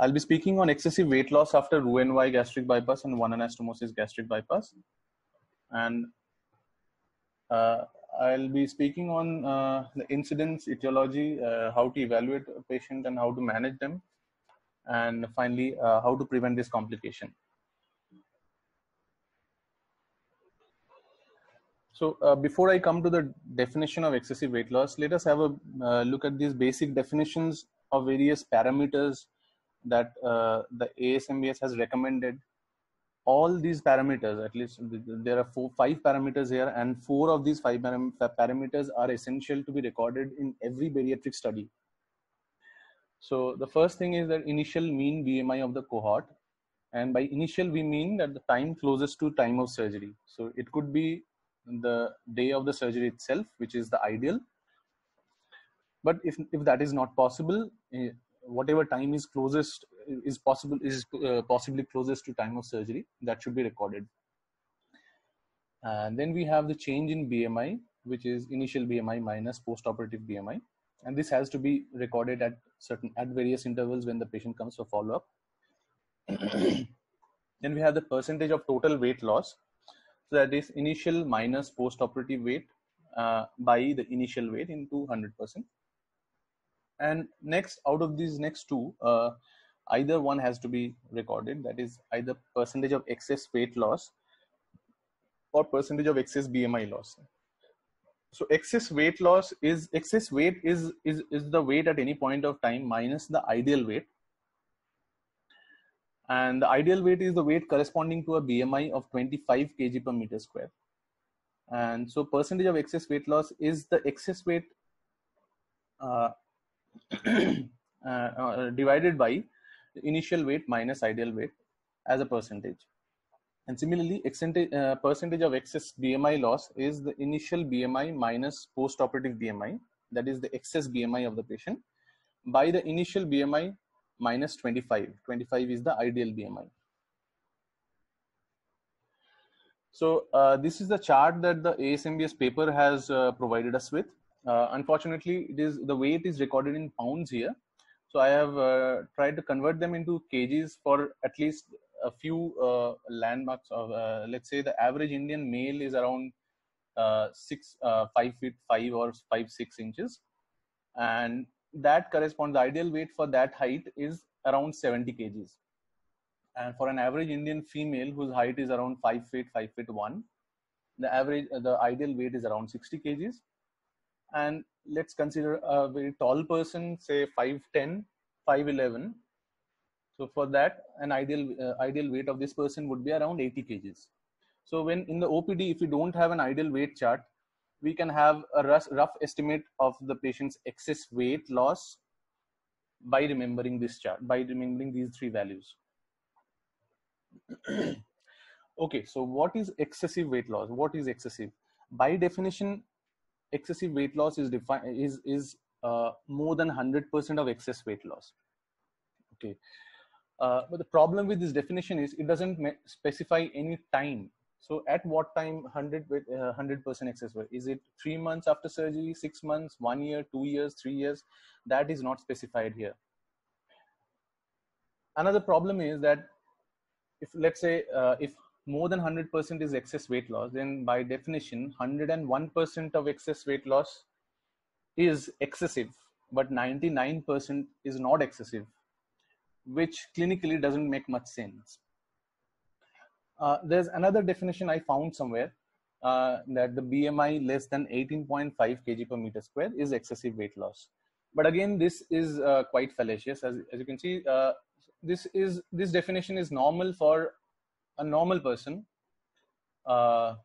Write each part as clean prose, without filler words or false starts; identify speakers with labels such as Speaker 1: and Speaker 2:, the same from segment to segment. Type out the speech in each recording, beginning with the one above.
Speaker 1: I'll be speaking on excessive weight loss after Roux-en-Y gastric bypass and 1 anastomosis gastric bypass. And I'll be speaking on the incidence, etiology, how to evaluate a patient and how to manage them. And finally, how to prevent this complication. So before I come to the definition of excessive weight loss, let us have a look at these basic definitions of various parameters that the ASMBS has recommended. All these parameters, at least there are five parameters here, and 4 of these 5 parameters are essential to be recorded in every bariatric study. So the first thing is that initial mean BMI of the cohort. And by initial, we mean that the time closest to time of surgery. So it could be the day of the surgery itself, which is the ideal. But if that is not possible, whatever time is closest is possibly closest to time of surgery, that should be recorded. And then we have the change in BMI, which is initial BMI minus post-operative BMI. And this has to be recorded at various intervals when the patient comes for follow-up. Then we have the percentage of total weight loss. So that is initial minus post-operative weight by the initial weight into 100%. And next, out of these next two, either one has to be recorded. That is either percentage of excess weight loss or percentage of excess BMI loss. So excess weight loss is the weight at any point of time minus the ideal weight. And the ideal weight is the weight corresponding to a BMI of 25 kg per meter square. And so percentage of excess weight loss is the excess weight divided by the initial weight minus ideal weight as a percentage. And similarly, percentage of excess BMI loss is the initial BMI minus post-operative BMI, that is the excess BMI of the patient, by the initial BMI minus 25. 25 is the ideal BMI. So this is the chart that the ASMBS paper has provided us with. Unfortunately, the weight is recorded in pounds here. So I have tried to convert them into kgs for at least a few landmarks of, let's say the average Indian male is around 5 feet 5 or 5-6 inches. And that corresponds, the ideal weight for that height is around 70 kgs. And for an average Indian female whose height is around 5 feet 1, the ideal weight is around 60 kgs. And let's consider a very tall person, say 5'10", 5'11". So for that, an ideal weight of this person would be around 80 kgs. So when in the OPD, if we don't have an ideal weight chart, we can have a rough estimate of the patient's excess weight loss by remembering this chart, by remembering these 3 values. Okay, so what is excessive weight loss? What is excessive? By definition, excessive weight loss is more than 100% of excess weight loss. Okay, but the problem with this definition is it doesn't specify any time. So at what time 100% excess weight? Is it 3 months after surgery, 6 months, 1 year, 2 years, 3 years? That is not specified here. Another problem is that if, let's say, if more than 100% is excess weight loss, then by definition, 101% of excess weight loss is excessive, but 99% is not excessive, which clinically doesn't make much sense. There's another definition I found somewhere that the BMI less than 18.5 kg per meter square is excessive weight loss. But again, this is quite fallacious. As you can see, this definition is normal for a normal person. So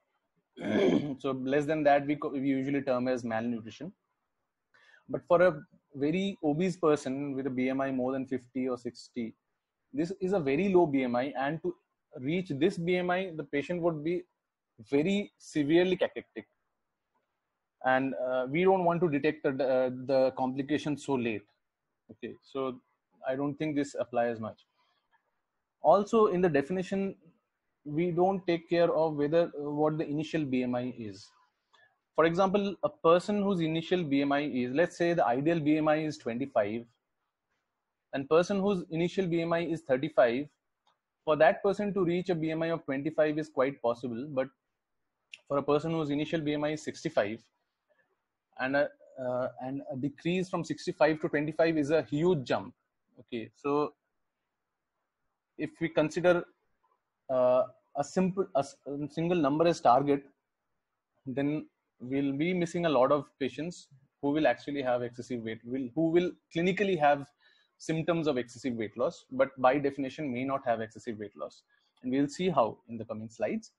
Speaker 1: less than that, we usually term as malnutrition. But for a very obese person with a BMI more than 50 or 60, this is a very low BMI, and to reach this BMI, the patient would be very severely cachectic. And we don't want to detect the complication so late. Okay, so I don't think this applies much. Also, in the definition, we don't take care of what the initial BMI is. For example, a person whose initial BMI is, let's say the ideal BMI is 25, And person whose initial BMI is 35, for that person to reach a BMI of 25 is quite possible. But for a person whose initial BMI is 65, and a decrease from 65 to 25 is a huge jump. Okay, so if we consider a single number as target, then we'll be missing a lot of patients who will actually have excessive weight, who will clinically have symptoms of excessive weight loss, but by definition may not have excessive weight loss. And we'll see how in the coming slides.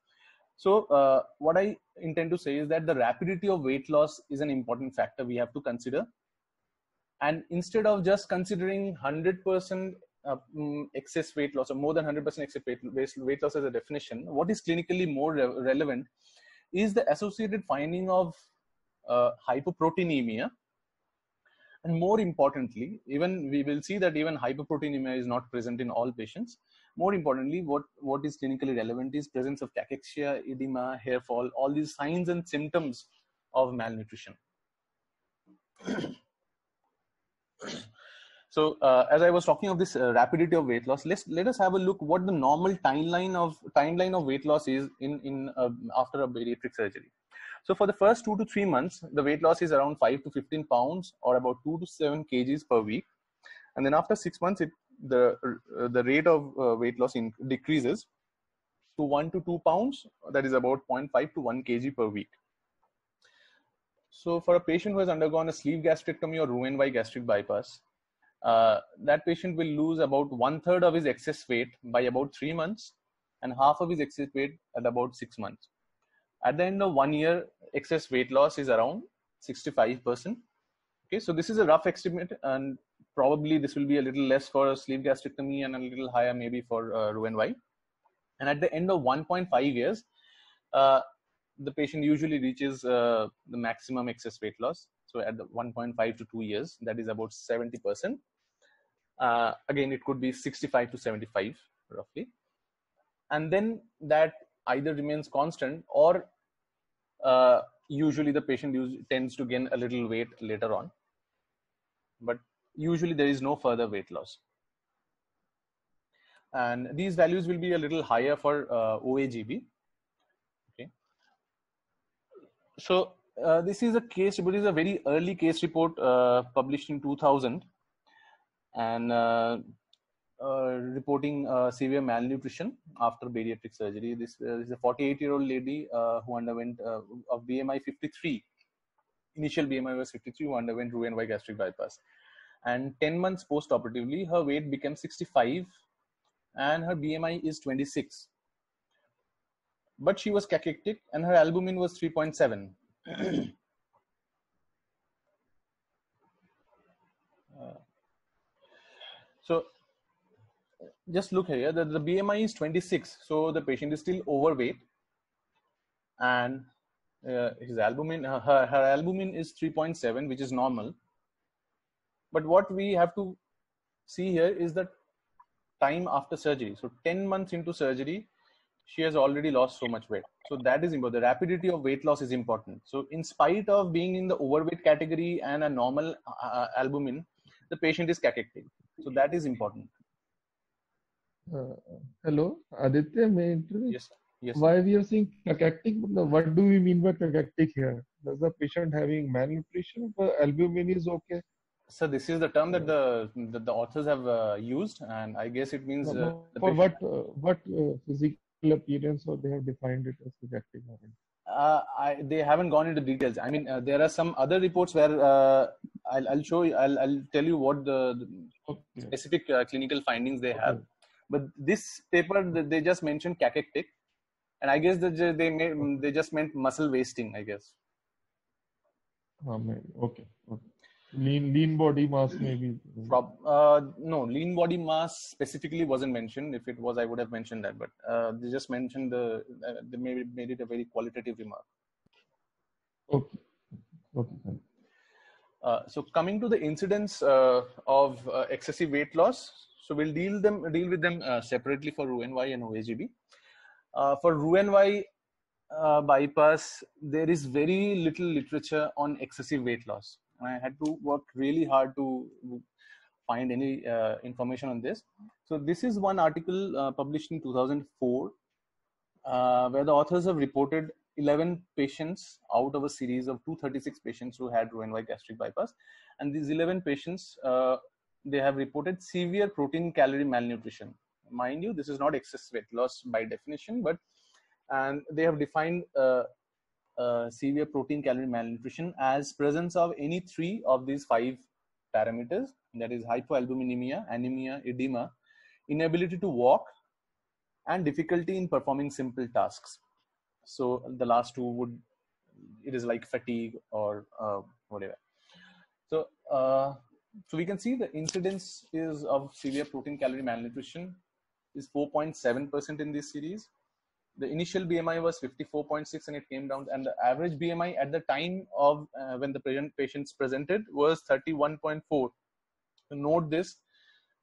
Speaker 1: So what I intend to say is that the rapidity of weight loss is an important factor we have to consider. And instead of just considering 100% excess weight loss or more than 100% excess weight loss as a definition, what is clinically more relevant is the associated finding of hypoproteinemia. And more importantly, even we will see that even hypoproteinemia is not present in all patients. More importantly, what is clinically relevant is presence of cachexia, edema, hair fall, all these signs and symptoms of malnutrition. So as I was talking of this rapidity of weight loss, let us have a look what the normal timeline of weight loss is in after a bariatric surgery. So for the first 2 to 3 months, the weight loss is around 5 to 15 pounds or about 2 to 7 kgs per week. And then after 6 months, the rate of weight loss decreases to 1 to 2 pounds, that is about 0.5 to 1 kg per week. So for a patient who has undergone a sleeve gastrectomy or Roux-en-Y gastric bypass, that patient will lose about 1/3 of his excess weight by about 3 months and half of his excess weight at about 6 months. At the end of 1 year, excess weight loss is around 65%. Okay, so this is a rough estimate, and probably this will be a little less for a sleeve gastrectomy and a little higher maybe for Roux-en-Y. And at the end of 1.5 years, the patient usually reaches the maximum excess weight loss. So at the 1.5 to 2 years, that is about 70%. Again, it could be 65 to 75 roughly. And then that either remains constant or usually the patient tends to gain a little weight later on. But usually there is no further weight loss. And these values will be a little higher for OAGB. Okay. So this is a case, but it is a very early case report published in 2000 and reporting severe malnutrition after bariatric surgery. This is a 48-year-old lady who underwent of BMI 53. Initial BMI was 53, who underwent Roux-en-Y gastric bypass. And 10 months post-operatively, her weight became 65 and her BMI is 26. But she was cachectic and her albumin was 3.7. So just look here, the BMI is 26. So the patient is still overweight and his albumin, her albumin is 3.7, which is normal. But what we have to see here is that time after surgery. So 10 months into surgery, she has already lost so much weight. So that is important. The rapidity of weight loss is important. So in spite of being in the overweight category and a normal albumin, the patient is cachectic. So that is important.
Speaker 2: Hello, Aditya, may I intervene?
Speaker 1: Yes. Yes.
Speaker 2: Why we are saying cachectic? What do we mean by cachectic here? Does the patient having malnutrition or albumin is okay?
Speaker 1: So this is the term that the authors have used, and I guess it means
Speaker 2: for what physical appearance, or they have defined it as cachectic?
Speaker 1: They haven't gone into details. I mean, there are some other reports where I'll show you. I'll tell you what the specific clinical findings they have. But this paper, they just mentioned cachectic, and I guess that they just meant muscle wasting, I guess.
Speaker 2: Maybe. Okay. Lean body mass maybe.
Speaker 1: No, lean body mass specifically wasn't mentioned. If it was, I would have mentioned that. But they just mentioned they made it a very qualitative remark.
Speaker 2: Okay.
Speaker 1: So coming to the incidence of excessive weight loss, so we'll deal with them separately for Roux-en-Y and OAGB. For Roux-en-Y bypass, there is very little literature on excessive weight loss. I had to work really hard to find any information on this. So this is one article published in 2004, where the authors have reported 11 patients out of a series of 236 patients who had Roux-en-Y gastric bypass. And these 11 patients, they have reported severe protein calorie malnutrition. Mind you, this is not excess weight loss by definition, but and they have defined severe protein calorie malnutrition as presence of any three of these 5 parameters, that is hypoalbuminemia, anemia, edema, inability to walk, and difficulty in performing simple tasks. So the last two would, it is like fatigue or whatever. So so we can see the incidence is of severe protein calorie malnutrition is 4.7% in this series. The initial BMI was 54.6 and it came down, and the average BMI at the time of when the patients presented was 31.4. So note this,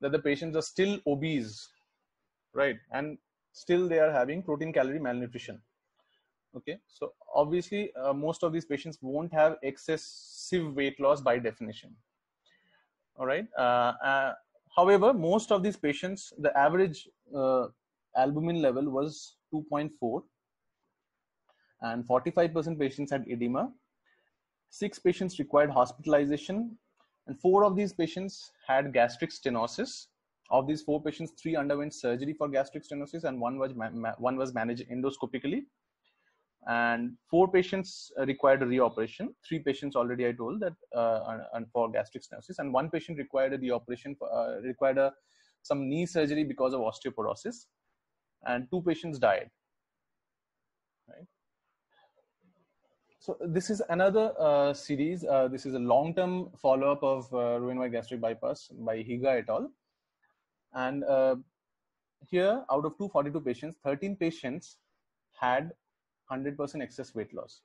Speaker 1: that the patients are still obese, right? And still they are having protein calorie malnutrition. Okay, so obviously most of these patients won't have excessive weight loss by definition. All right. However, most of these patients, the average albumin level was 2.4, and 45% patients had edema. 6 patients required hospitalization, and 4 of these patients had gastric stenosis. Of these 4 patients, 3 underwent surgery for gastric stenosis, and one was managed endoscopically. And 4 patients required a reoperation. 3 patients already I told that and for gastric stenosis, and 1 patient required a reoperation, required some knee surgery because of osteoporosis, and 2 patients died. Right. So this is another series. This is a long-term follow-up of Roux-en-Y gastric bypass by Higa et al. And here, out of 242 patients, 13 patients had 100% excess weight loss,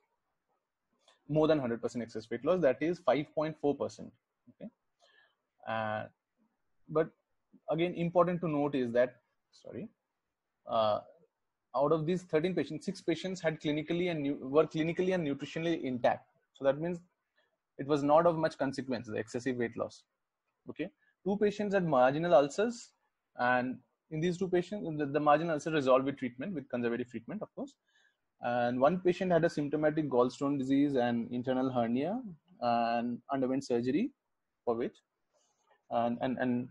Speaker 1: more than 100% excess weight loss, that is 5.4%. Okay, but again, important to note is that, out of these 13 patients, 6 patients had were clinically and nutritionally intact. So that means it was not of much consequence, the excessive weight loss. Okay, 2 patients had marginal ulcers, and in these 2 patients, the marginal ulcer resolved with treatment, with conservative treatment, of course. And 1 patient had a symptomatic gallstone disease and internal hernia, and underwent surgery for which, and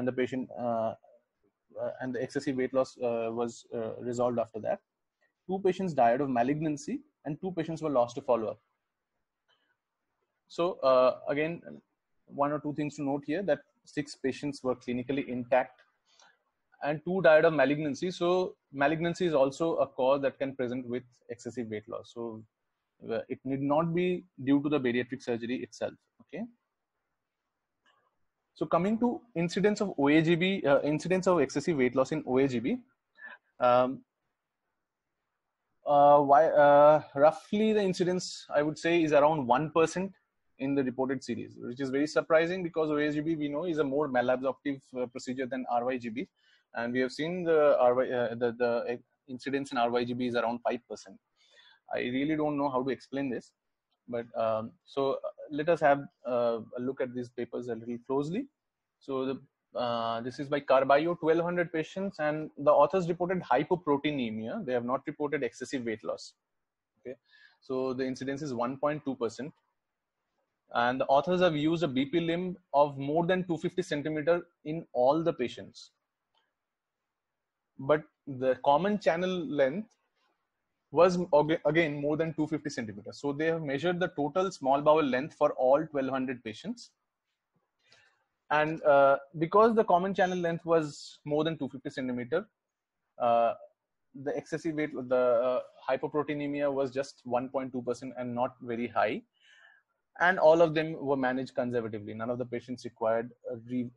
Speaker 1: the patient and the excessive weight loss was resolved after that. 2 patients died of malignancy, and 2 patients were lost to follow-up. So again, 1 or 2 things to note here, that 6 patients were clinically intact and 2 died of malignancy. So malignancy is also a cause that can present with excessive weight loss. So it need not be due to the bariatric surgery itself. Okay. So coming to incidence of OAGB, incidence of excessive weight loss in OAGB, roughly the incidence, I would say, is around 1% in the reported series, which is very surprising because OAGB, we know, is a more malabsorptive procedure than RYGB, and we have seen the incidence in RYGB is around 5%. I really don't know how to explain this, but so let us have a look at these papers a little closely. So this is by Carballo, 1200 patients, and the authors reported hypoproteinemia. They have not reported excessive weight loss. Okay, so the incidence is 1.2%, and the authors have used a BP limb of more than 250 centimeter in all the patients, but the common channel length was again more than 250 centimeters. So they have measured the total small bowel length for all 1200 patients. And because the common channel length was more than 250 centimeter, the excessive weight, the hypoproteinemia was just 1.2% and not very high. And all of them were managed conservatively. None of the patients required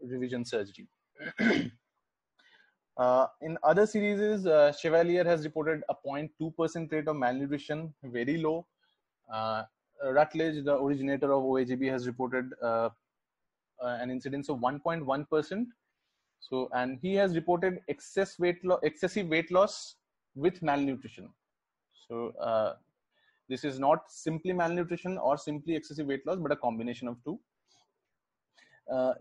Speaker 1: revision surgery. In other series, Chevalier has reported a 0.2% rate of malnutrition, very low. Rutledge, the originator of OAGB, has reported an incidence of 1.1%. So, and he has reported excessive weight loss with malnutrition. So this is not simply malnutrition or simply excessive weight loss, but a combination of 2.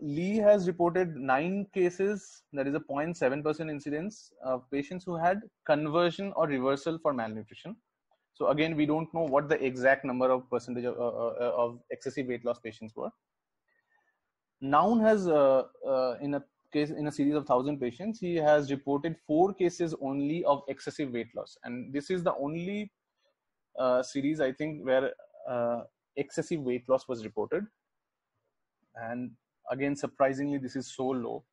Speaker 1: Lee has reported 9 cases, that is a 0.7% incidence of patients who had conversion or reversal for malnutrition. So again, we don't know what the exact number of percentage of excessive weight loss patients were. Noun has, in a series of 1,000 patients, he has reported 4 cases only of excessive weight loss, and this is the only series, I think, where excessive weight loss was reported. And again, surprisingly, this is so low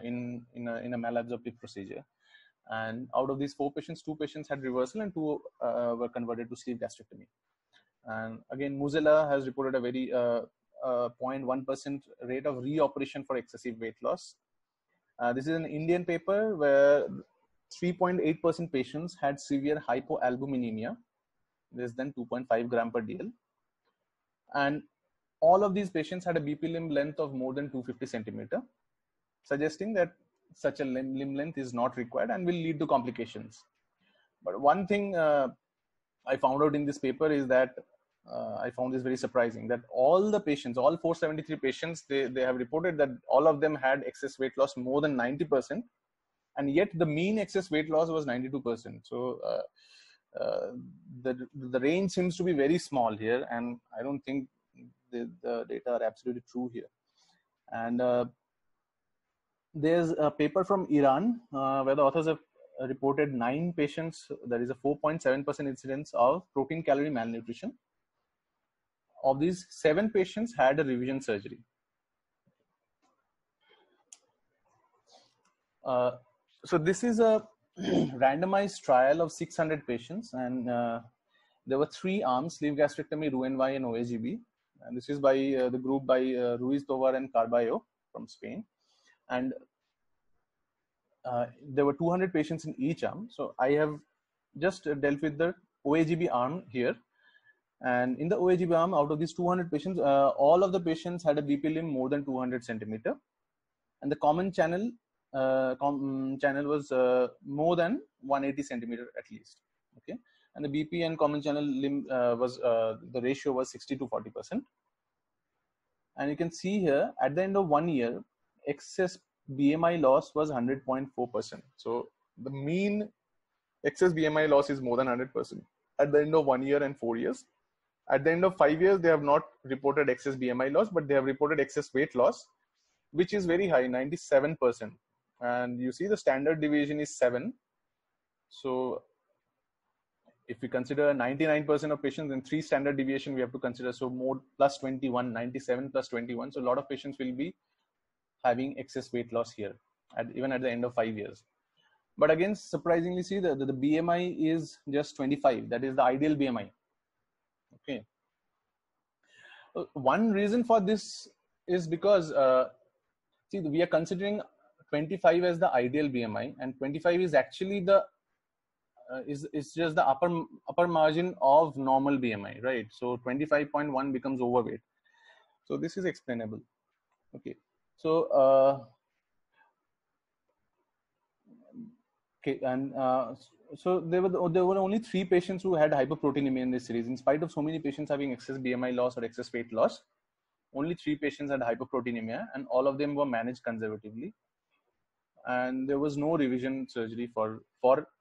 Speaker 1: in a malabsorptive procedure. And out of these 4 patients, 2 patients had reversal and 2 were converted to sleeve gastrectomy. And again, Muzela has reported a very 0.1% rate of reoperation for excessive weight loss. This is an Indian paper where 3.8% patients had severe hypoalbuminemia, less than 2.5 gram per dl. And all of these patients had a BP limb length of more than 250 centimeter, suggesting that such a limb length is not required and will lead to complications. But one thing I found out in this paper is that I found this very surprising, that all the patients, all 473 patients, they have reported that all of them had excess weight loss more than 90%, and yet the mean excess weight loss was 92%. So the range seems to be very small here, and I don't think the data are absolutely true here. And there's a paper from Iran where the authors have reported 9 patients, there is a 4.7% incidence of protein calorie malnutrition. Of these, 7 patients had a revision surgery. So this is a randomized trial of 600 patients, and there were 3 arms: sleeve gastrectomy, Roux-en-Y, and OAGB. And this is by the group by Ruiz Tovar and Carballo from Spain. And there were 200 patients in each arm. So I have just dealt with the OAGB arm here. And in the OAGB arm, out of these 200 patients, all of the patients had a BP limb more than 200 centimeter. And the common channel was more than 180 centimeter at least. Okay. And the BP and common channel limb the ratio was 60 to 40%. And you can see here, at the end of 1 year, excess BMI loss was 100.4%. So the mean excess BMI loss is more than 100% at the end of 1 year and 4 years. At the end of 5 years, they have not reported excess BMI loss, but they have reported excess weight loss, which is very high, 97%. And you see the standard deviation is 7. So if we consider 99% of patients, then 3 standard deviation we have to consider. So more plus 21, 97 plus 21. So a lot of patients will be having excess weight loss here, even at the end of 5 years. But again, surprisingly, see the BMI is just 25. That is the ideal BMI. Okay. One reason for this is because see, we are considering 25 as the ideal BMI, and 25 is actually the is just the upper margin of normal BMI, right? So 25.1 becomes overweight. So this is explainable. Okay. So okay, and so there were only 3 patients who had hyperproteinemia in this series. In spite of so many patients having excess BMI loss or excess weight loss, only 3 patients had hyperproteinemia, and all of them were managed conservatively. And there was no revision surgery for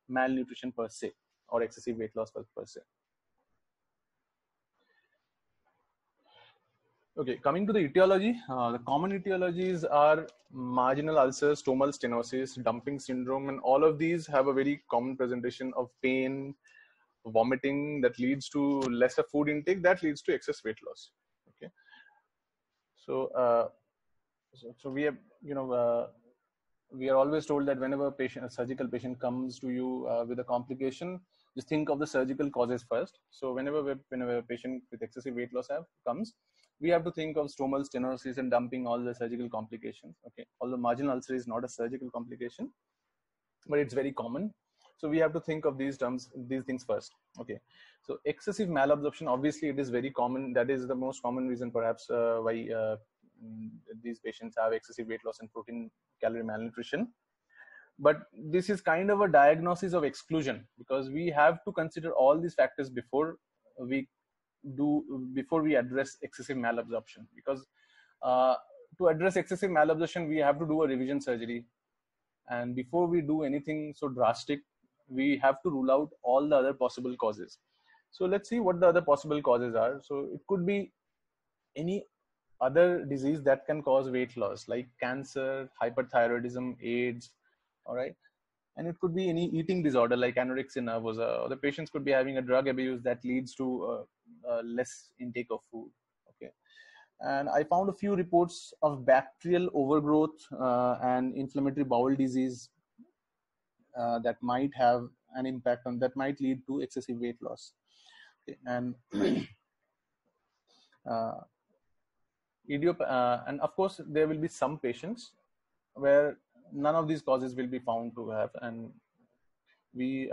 Speaker 1: malnutrition per se or excessive weight loss per se. Okay, coming to the etiology, the common etiologies are marginal ulcers, stomal stenosis, dumping syndrome, and all of these have a very common presentation of pain, vomiting that leads to lesser food intake, that leads to excess weight loss. Okay, so so we have, we are always told that whenever a surgical patient comes to you with a complication, just think of the surgical causes first. So whenever a patient with excessive weight loss comes, we have to think of stomal stenosis and dumping, all the surgical complications. Okay, although marginal ulcer is not a surgical complication, but it's very common. So we have to think of these things first. Okay, so excessive malabsorption, obviously it is very common. That is the most common reason perhaps why these patients have excessive weight loss and protein calorie malnutrition. But this is kind of a diagnosis of exclusion, because we have to consider all these factors before we address excessive malabsorption, because to address excessive malabsorption, we have to do a revision surgery. And before we do anything so drastic, we have to rule out all the other possible causes. So let's see what the other possible causes are. So it could be any other disease that can cause weight loss, like cancer, hyperthyroidism, AIDS, all right. And it could be any eating disorder like anorexia nervosa, or the patients could be having a drug abuse that leads to less intake of food. Okay. And I found a few reports of bacterial overgrowth and inflammatory bowel disease that might have an impact on, that might lead to excessive weight loss. Okay. And uh, and of course there will be some patients where none of these causes will be found to have, and we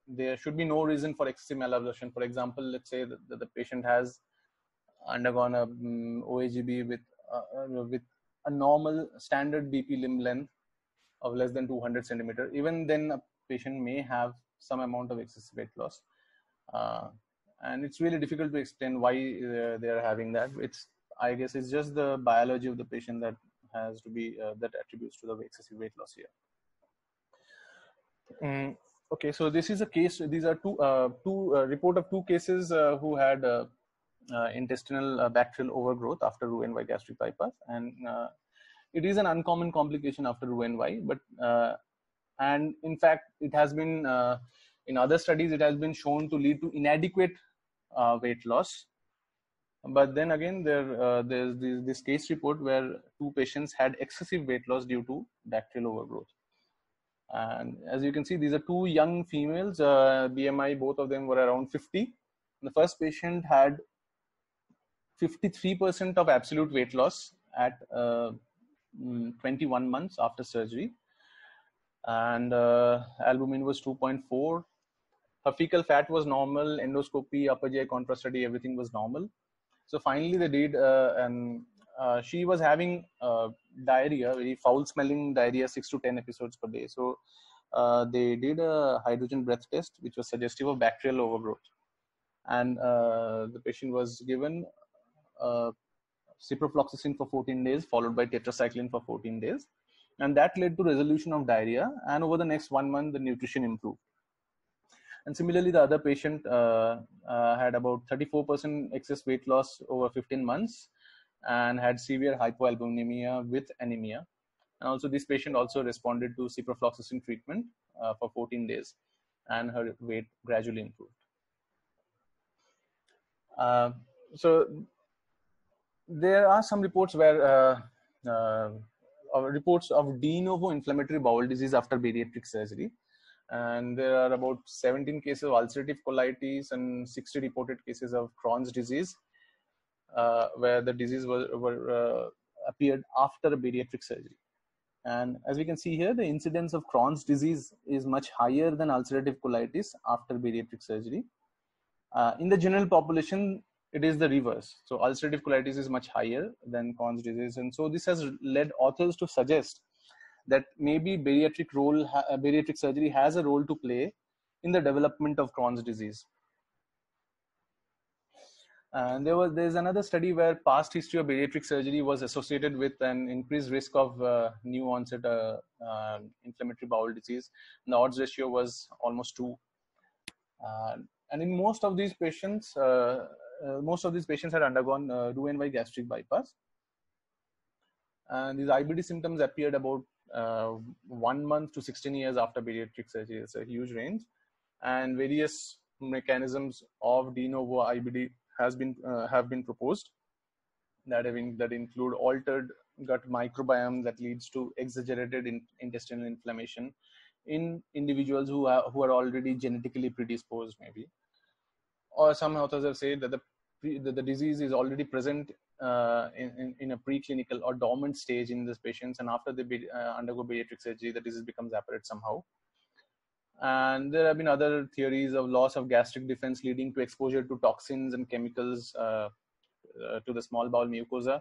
Speaker 1: there should be no reason for excessive malabsorption. For example, let's say that the patient has undergone a OAGB with a normal standard BP limb length of less than 200 centimeter. Even then, a patient may have some amount of excessive weight loss, and it's really difficult to explain why they are having that. I guess it's just the biology of the patient that has to be that attributes to the excessive weight loss here. Okay, so this is a case. These are two report of two cases who had intestinal bacterial overgrowth after Roux-en-Y gastric bypass, and it is an uncommon complication after Roux-en-Y. But and in fact, it has been in other studies, it has been shown to lead to inadequate weight loss. But then again, there's this case report where two patients had excessive weight loss due to bacterial overgrowth. And as you can see, these are two young females, BMI, both of them were around 50. The first patient had 53% of absolute weight loss at 21 months after surgery. And albumin was 2.4. Her fecal fat was normal, endoscopy, upper GI contrast study, everything was normal. So finally they did, and she was having diarrhea, very foul smelling diarrhea, 6 to 10 episodes per day. So they did a hydrogen breath test, which was suggestive of bacterial overgrowth. And the patient was given ciprofloxacin for 14 days, followed by tetracycline for 14 days. And that led to resolution of diarrhea. And over the next 1 month, the nutrition improved. And similarly, the other patient had about 34% excess weight loss over 15 months and had severe hypoalbuminemia with anemia. And also this patient also responded to ciprofloxacin treatment for 14 days, and her weight gradually improved. So there are some reports where reports of de novo inflammatory bowel disease after bariatric surgery. And there are about 17 cases of ulcerative colitis and 60 reported cases of Crohn's disease, where the disease appeared after a bariatric surgery. And as we can see here, the incidence of Crohn's disease is much higher than ulcerative colitis after bariatric surgery. In the general population, it is the reverse. So ulcerative colitis is much higher than Crohn's disease. And so this has led authors to suggest that maybe bariatric surgery has a role to play in the development of Crohn's disease. And there's another study where past history of bariatric surgery was associated with an increased risk of new onset inflammatory bowel disease. And the odds ratio was almost 2. And in most of these patients had undergone Roux-en-Y gastric bypass. And these IBD symptoms appeared about 1 month to 16 years after bariatric surgery. It's a huge range, and various mechanisms of de novo IBD have been proposed that include altered gut microbiome that leads to exaggerated intestinal inflammation in individuals who are already genetically predisposed, maybe. Or some authors have said that the disease is already present in a preclinical or dormant stage in these patients, and after they undergo bariatric surgery, the disease becomes apparent somehow. And there have been other theories of loss of gastric defense leading to exposure to toxins and chemicals to the small bowel mucosa,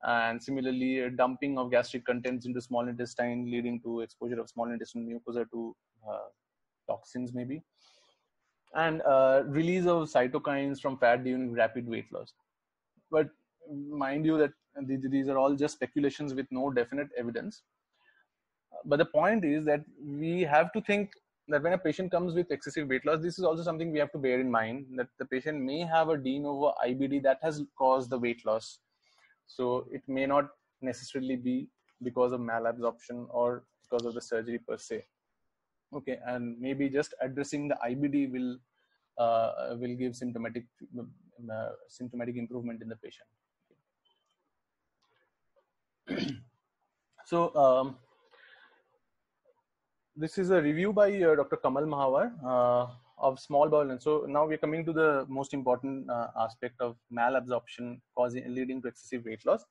Speaker 1: and similarly dumping of gastric contents into small intestine leading to exposure of small intestinal mucosa to toxins maybe, and release of cytokines from fat during rapid weight loss. But mind you that these are all just speculations with no definite evidence. But the point is that we have to think that when a patient comes with excessive weight loss, this is also something we have to bear in mind, that the patient may have a de novo IBD that has caused the weight loss. So it may not necessarily be because of malabsorption or because of the surgery per se. Okay, and maybe just addressing the IBD will give symptomatic improvement in the patient. So this is a review by Dr. Kamal Mahawar of small bowel. And so now we're coming to the most important aspect of malabsorption leading to excessive weight loss.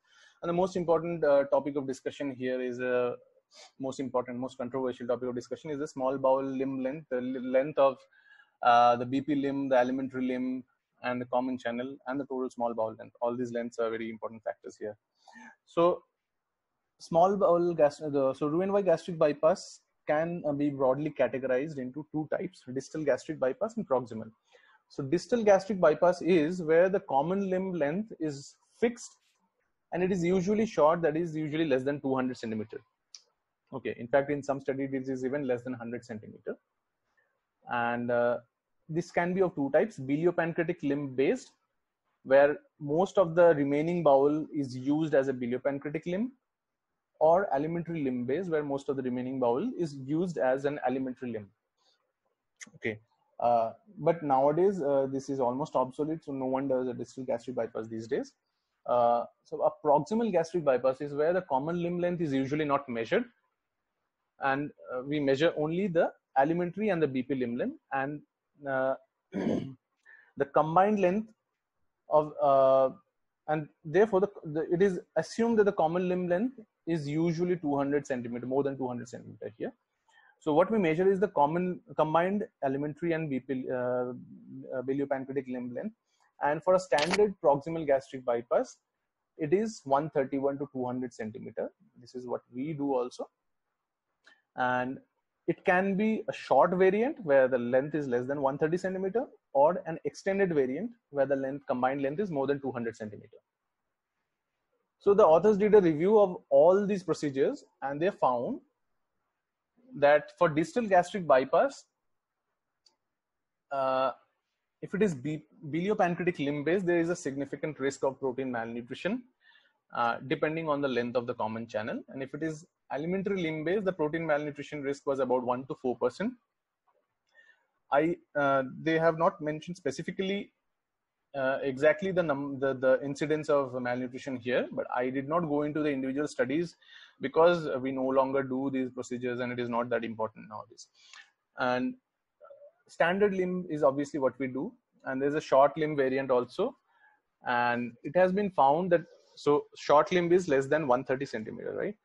Speaker 1: And the most important topic of discussion here is most controversial topic of discussion is the small bowel limb length, the length of the BP limb, the alimentary limb, and the common channel, and the total small bowel length. All these lengths are very important factors here. So small bowel Roux-en-Y gastric bypass can be broadly categorized into two types: distal gastric bypass and proximal. So distal gastric bypass is where the common limb length is fixed and it is usually short, that is usually less than 200 centimeter. Okay, in fact, in some studies, this is even less than 100 centimeter. And this can be of two types: biliopancreatic limb based, where most of the remaining bowel is used as a biliopancreatic limb, or alimentary limb based, where most of the remaining bowel is used as an alimentary limb. Okay, but nowadays this is almost obsolete, so no one does a distal gastric bypass these days. So a proximal gastric bypass is where the common limb length is usually not measured, and we measure only the alimentary and the BP limb length, and the combined length of and therefore it is assumed that the common limb length is usually 200 centimeter, more than 200 centimeter here. So what we measure is the combined alimentary and BP biliopancreatic limb length, and for a standard proximal gastric bypass, it is 131 to 200 centimeter. This is what we do also, and it can be a short variant where the length is less than 130 centimeter, or an extended variant where the combined length is more than 200 centimeter. So the authors did a review of all these procedures, and they found that for distal gastric bypass, if it is biliopancreatic limb based, there is a significant risk of protein malnutrition depending on the length of the common channel. And if it is alimentary limb based, the protein malnutrition risk was about 1 to 4%. They have not mentioned specifically exactly the incidence of malnutrition here, but I did not go into the individual studies because we no longer do these procedures and it is not that important nowadays. And standard limb is obviously what we do, and there's a short limb variant also, and it has been found that, so short limb is less than 130 centimeter, right?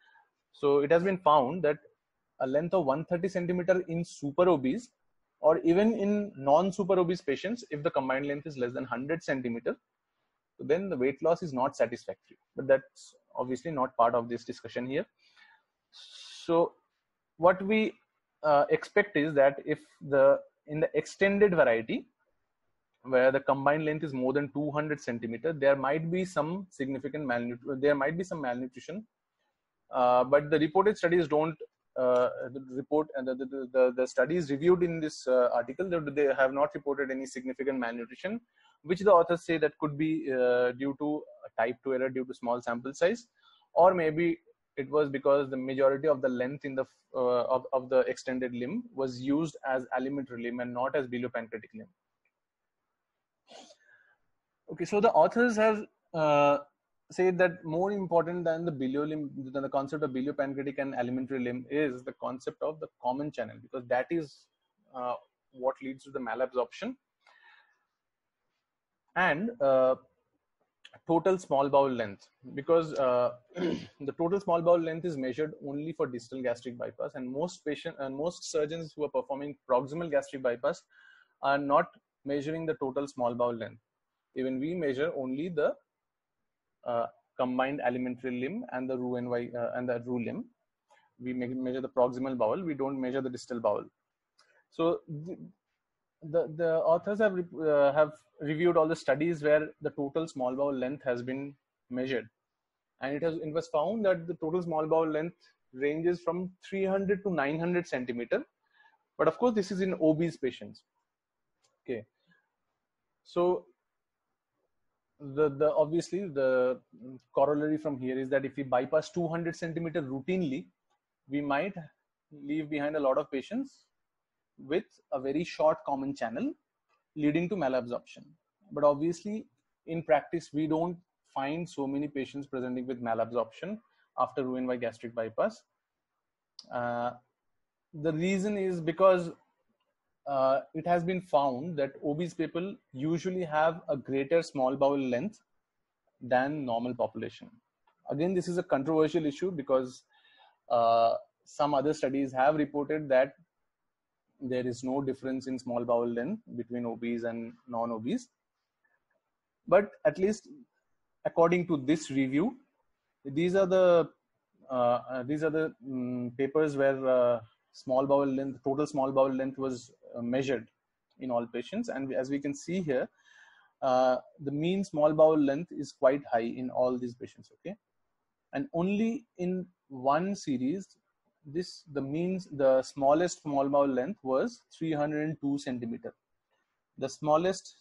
Speaker 1: So it has been found that a length of 130 centimeter in super obese, or even in non-super obese patients, if the combined length is less than 100 centimeter, then the weight loss is not satisfactory. But that's obviously not part of this discussion here. So what we expect is that if in the extended variety, where the combined length is more than 200 centimeter, there might be some significant malnutrition, but the reported studies don't report, and the studies reviewed in this article, they have not reported any significant malnutrition, which the authors say that could be due to type 2 error due to small sample size, or maybe it was because the majority of the length in the of the extended limb was used as alimentary limb and not as biliopancreatic limb. Okay, so the authors have said that more important than the concept of biliopancreatic and alimentary limb is the concept of the common channel, because that is what leads to the malabsorption. And total small bowel length, because the total small bowel length is measured only for distal gastric bypass, and most surgeons who are performing proximal gastric bypass are not measuring the total small bowel length. Even we measure only the combined alimentary limb and the Roux-en-Y and the Roux limb. We measure the proximal bowel. We don't measure the distal bowel. So the authors have reviewed all the studies where the total small bowel length has been measured, and it was found that the total small bowel length ranges from 300 to 900 centimeter. But of course, this is in obese patients. Okay, so the obviously the corollary from here is that if we bypass 200 centimeter routinely, we might leave behind a lot of patients with a very short common channel, leading to malabsorption. But obviously, in practice, we don't find so many patients presenting with malabsorption after Roux-en-Y gastric bypass. The reason is because it has been found that obese people usually have a greater small bowel length than normal population. Again, this is a controversial issue because some other studies have reported that there is no difference in small bowel length between obese and non-obese. But at least according to this review, these are the papers where small bowel length, total small bowel length was measured in all patients, and as we can see here, the mean small bowel length is quite high in all these patients. Okay, and only in one series, the smallest small bowel length was 302 centimeter. The smallest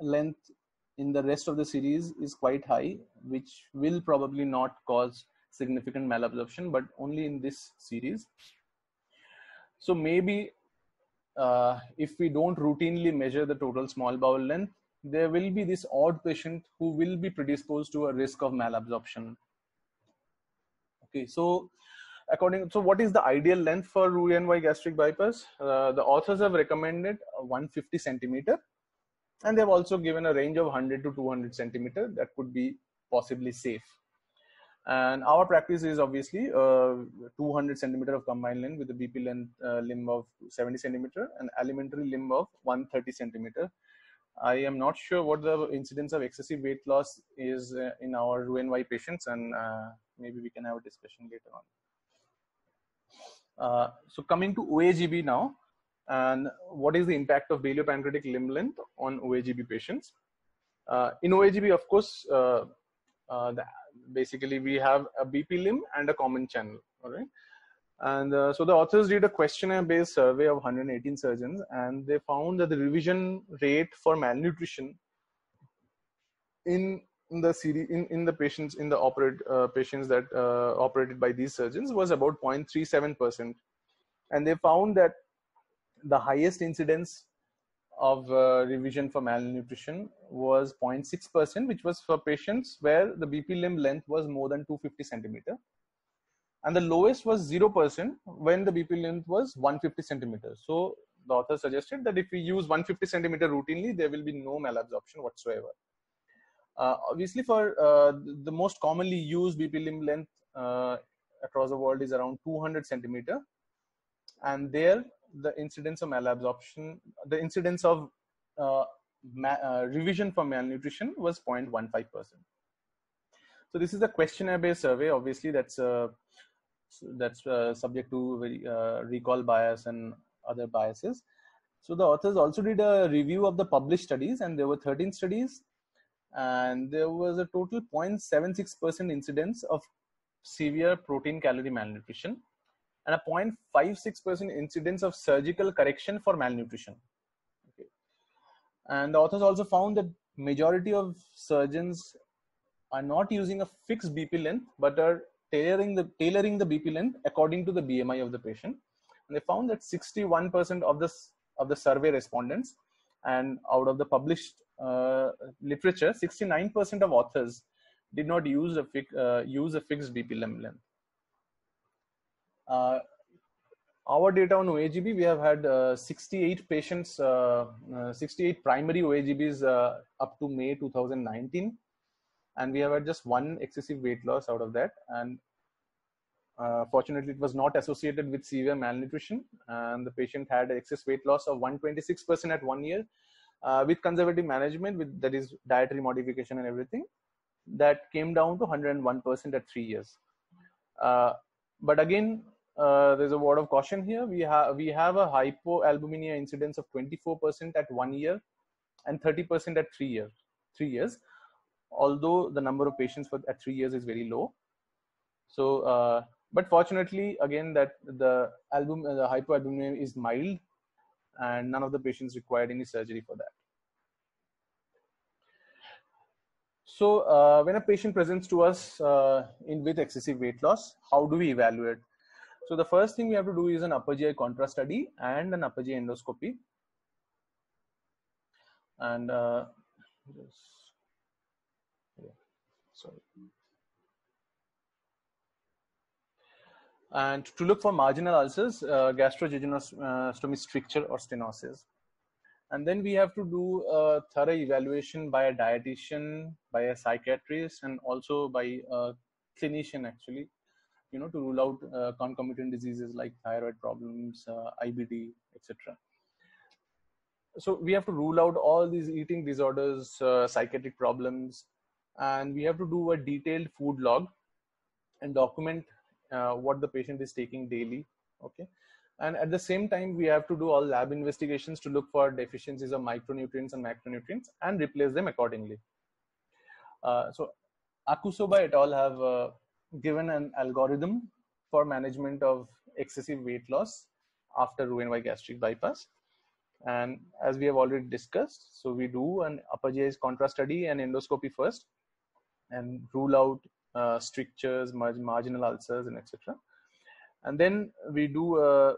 Speaker 1: length in the rest of the series is quite high, which will probably not cause significant malabsorption, but only in this series. So maybe if we don't routinely measure the total small bowel length, there will be this odd patient who will be predisposed to a risk of malabsorption. Okay, so what is the ideal length for Roux-en-Y gastric bypass? The authors have recommended 150 centimeter, and they've also given a range of 100 to 200 centimeter that could be possibly safe. And our practice is obviously 200 centimeter of combined length with a BP length limb of 70 centimeter and alimentary limb of 130 centimeter. I am not sure what the incidence of excessive weight loss is in our Roux-en-Y patients, and maybe we can have a discussion later on. So coming to OAGB now, and what is the impact of baliopancreatic limb length on OAGB patients? In OAGB, of course, basically we have a BP limb and a common channel. All right. And so the authors did a questionnaire-based survey of 118 surgeons, and they found that the revision rate for malnutrition in the series in the patients in the patients that operated by these surgeons was about 0.37%, and they found that the highest incidence of revision for malnutrition was 0.6%, which was for patients where the BP limb length was more than 250 centimeter. And the lowest was 0% when the BP length was 150 centimeters. So the author suggested that if we use 150 centimeter routinely, there will be no malabsorption whatsoever. Obviously, for the most commonly used BP limb length across the world is around 200 centimeter. And there, the incidence of malabsorption, the incidence of revision for malnutrition was 0.15%. So this is a questionnaire-based survey. Obviously, that's subject to recall bias and other biases. So the authors also did a review of the published studies, and there were 13 studies, and there was a total 0.76% incidence of severe protein calorie malnutrition and a 0.56% incidence of surgical correction for malnutrition. Okay. And the authors also found that majority of surgeons are not using a fixed BP length, but are tailoring the BP length according to the BMI of the patient. And they found that 61% of the survey respondents, and out of the published literature, 69% of authors did not use a fixed BP length. Our data on OAGB, we have had 68 patients, 68 primary OAGBs up to May 2019. And we have had just one excessive weight loss out of that. And fortunately, it was not associated with severe malnutrition. And the patient had an excess weight loss of 126% at 1 year with conservative management, that is dietary modification and everything. That came down to 101% at 3 years. But again, there's a word of caution here. We have a hypoalbuminemia incidence of 24% at 1 year and 30% at 3 years. although the number of patients at 3 years is very low. So, but fortunately, again, that the hypoalbuminemia is mild, and none of the patients required any surgery for that. So, when a patient presents to us with excessive weight loss, how do we evaluate? So, the first thing we have to do is an upper GI contrast study and an upper GI endoscopy. And sorry. And to look for marginal ulcers, gastrojejunostomy stricture or stenosis. And then we have to do a thorough evaluation by a dietitian, by a psychiatrist, and also by a clinician, actually, to rule out concomitant diseases like thyroid problems, IBD, etc. So we have to rule out all these eating disorders, psychiatric problems, and we have to do a detailed food log and document what the patient is taking daily. Okay. And at the same time, we have to do all lab investigations to look for deficiencies of micronutrients and macronutrients and replace them accordingly. So Akusoba et al. Have given an algorithm for management of excessive weight loss after Roux-en-Y gastric bypass. And as we have already discussed, so we do an upper GI contrast study and endoscopy first and rule out strictures, marginal ulcers, and etc. And then we do a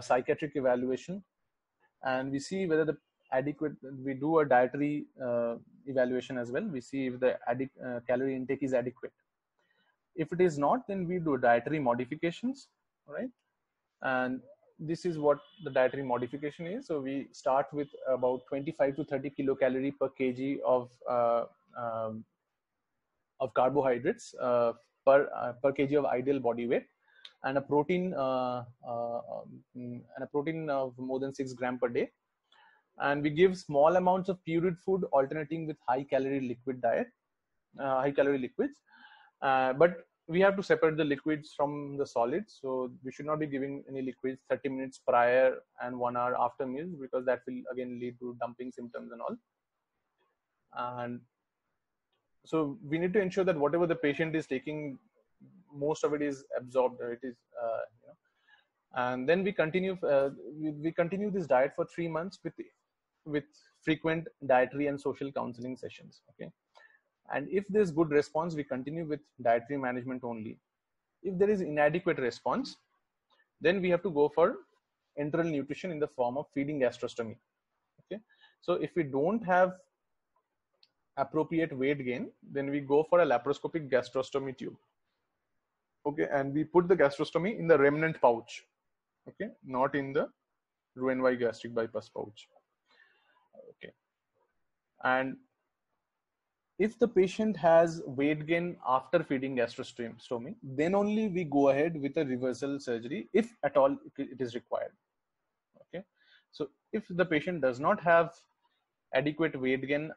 Speaker 1: psychiatric evaluation, and we see whether the we do a dietary evaluation as well. We see if the calorie intake is adequate. If it is not, then we do dietary modifications, right? And this is what the dietary modification is. So we start with about 25 to 30 kilocalorie per kg of carbohydrates per kg of ideal body weight, and a protein of more than 6 grams per day. And we give small amounts of pureed food alternating with high calorie liquid diet, high calorie liquids. But we have to separate the liquids from the solids. So we should not be giving any liquids 30 minutes prior and 1 hour after meals, because that will again lead to dumping symptoms and all. And so we need to ensure that whatever the patient is taking, most of it is absorbed. It is, and then we continue this diet for 3 months with frequent dietary and social counseling sessions. Okay. And if there's good response, we continue with dietary management only. If there is inadequate response, then we have to go for enteral nutrition in the form of feeding gastrostomy. Okay. So if we don't have appropriate weight gain, then we go for a laparoscopic gastrostomy tube. Okay. And we put the gastrostomy in the remnant pouch. Okay. Not in the Roux-en-Y gastric bypass pouch. Okay. And if the patient has weight gain after feeding gastrostomy, then only we go ahead with a reversal surgery, if at all it is required. Okay. So if the patient does not have adequate weight gain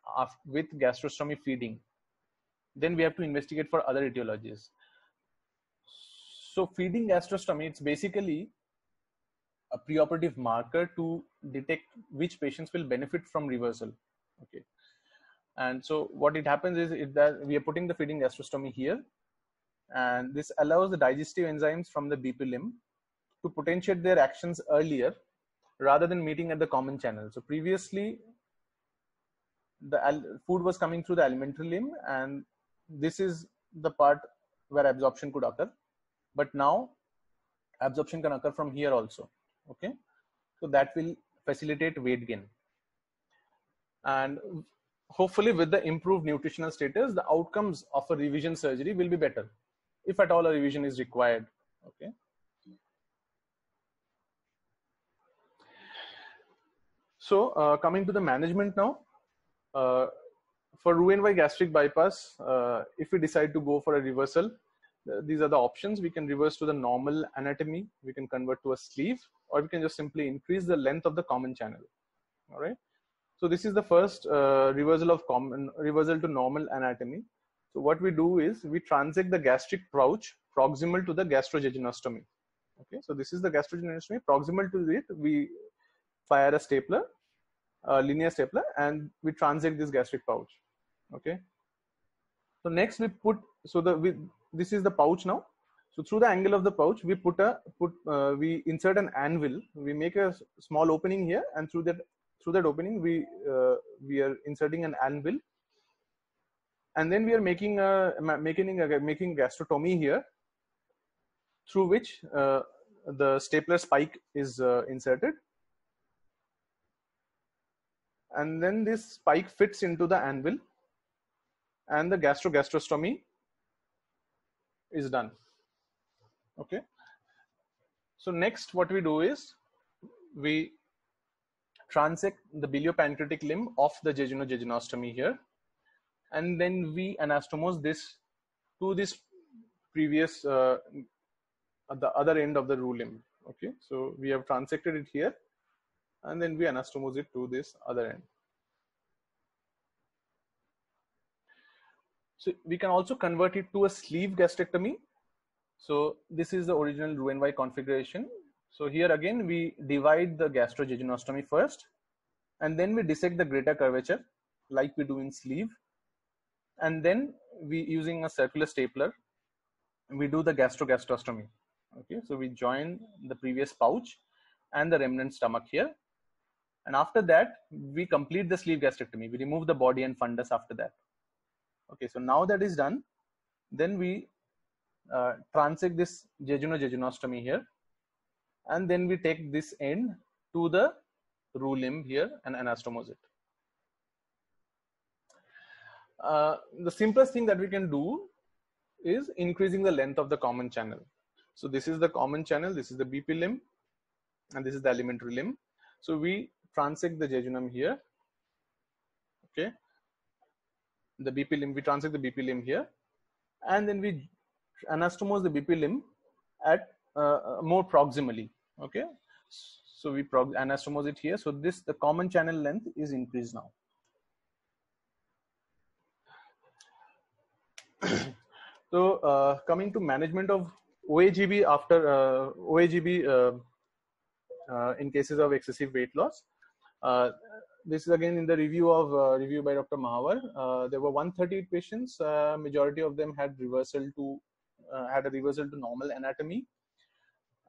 Speaker 1: with gastrostomy feeding, then we have to investigate for other etiologies. So feeding gastrostomy, it's basically a preoperative marker to detect which patients will benefit from reversal. Okay. And so what it happens is that we are putting the feeding gastrostomy here, and this allows the digestive enzymes from the BP limb to potentiate their actions earlier rather than meeting at the common channel. So previously, the food was coming through the alimentary limb, and this is the part where absorption could occur. But now absorption can occur from here also. Okay. So that will facilitate weight gain. And hopefully with the improved nutritional status, the outcomes of a revision surgery will be better, if at all a revision is required. Okay. So coming to the management now, for Roux-en-Y gastric bypass, if we decide to go for a reversal, these are the options. We can reverse to the normal anatomy, we can convert to a sleeve, or we can just simply increase the length of the common channel. All right. So this is the first reversal to normal anatomy. So what we do is we transect the gastric pouch proximal to the gastrojejunostomy. Okay, so this is the gastrojejunostomy. Proximal to it, we fire a stapler, a linear stapler, and we transect this gastric pouch. Okay, So next we put, so this is the pouch now. So through the angle of the pouch, we we insert an anvil. We make a small opening here, and through that opening, we are inserting an anvil, and then we are making gastrotomy here, through which the stapler spike is inserted, and then this spike fits into the anvil, and the gastrostomy is done. Okay. So next, what we do is we transect the biliopancreatic limb of the jejunostomy here, and then we anastomose this to this previous at the other end of the roux limb. Okay, so we have transected it here, and then we anastomose it to this other end. So we can also convert it to a sleeve gastrectomy. So this is the original Roux-en-Y configuration. So here again, we divide the gastrojejunostomy first, and then we dissect the greater curvature like we do in sleeve. And then we, using a circular stapler, we do the gastrostomy. Okay, so we join the previous pouch and the remnant stomach here. And after that, we complete the sleeve gastrectomy. We remove the body and fundus after that. Okay, so now that is done, then we transect this jejunostomy here, and then we take this end to the roux limb here and anastomose it. The simplest thing that we can do is increasing the length of the common channel. So this is the common channel, this is the BP limb, and this is the alimentary limb. So we transect the jejunum here. Okay, the BP limb, we transect the BP limb here, and then we anastomose the BP limb at more proximally. Okay, so we anastomose it here. So this, the common channel length is increased now. So coming to management of OAGB after OAGB in cases of excessive weight loss. This is again in the review by Dr. Mahawar. There were 138 patients. Majority of them had a reversal to normal anatomy,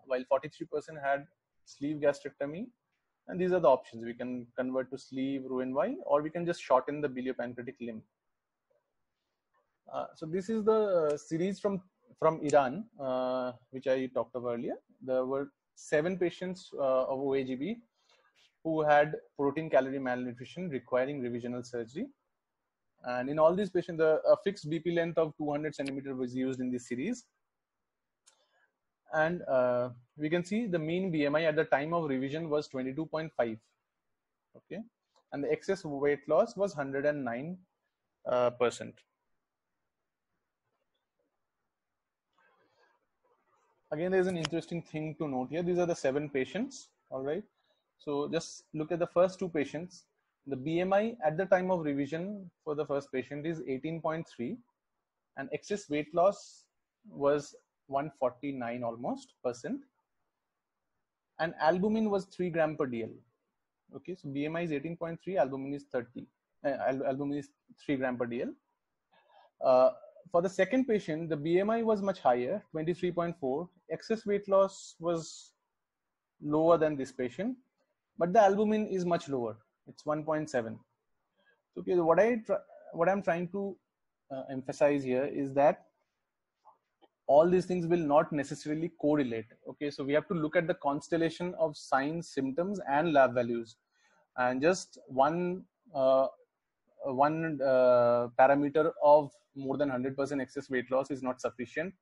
Speaker 1: while 43% had sleeve gastrectomy. And these are the options. We can convert to sleeve, Roux-en-Y, or we can just shorten the biliopancreatic limb. So this is the series from Iran, which I talked about earlier. There were 7 patients of OAGB who had protein calorie malnutrition requiring revisional surgery. And in all these patients, a fixed BP length of 200 centimeters was used in this series. And we can see the mean BMI at the time of revision was 22.5. Okay, and the excess weight loss was 109%. Again, there's an interesting thing to note here. These are the 7 patients. All right. So just look at the first 2 patients. The BMI at the time of revision for the first patient is 18.3, and excess weight loss was 149 almost %, and albumin was 3 gram per DL. Okay, so BMI is 18.3, albumin is 30. Albumin is 3 gram per DL. For the second patient, the BMI was much higher, 23.4. Excess weight loss was lower than this patient, but the albumin is much lower. It's 1.7. Okay, what I'm trying to emphasize here is that all these things will not necessarily correlate. Okay, so we have to look at the constellation of signs, symptoms, and lab values, and just one parameter of more than 100% excess weight loss is not sufficient,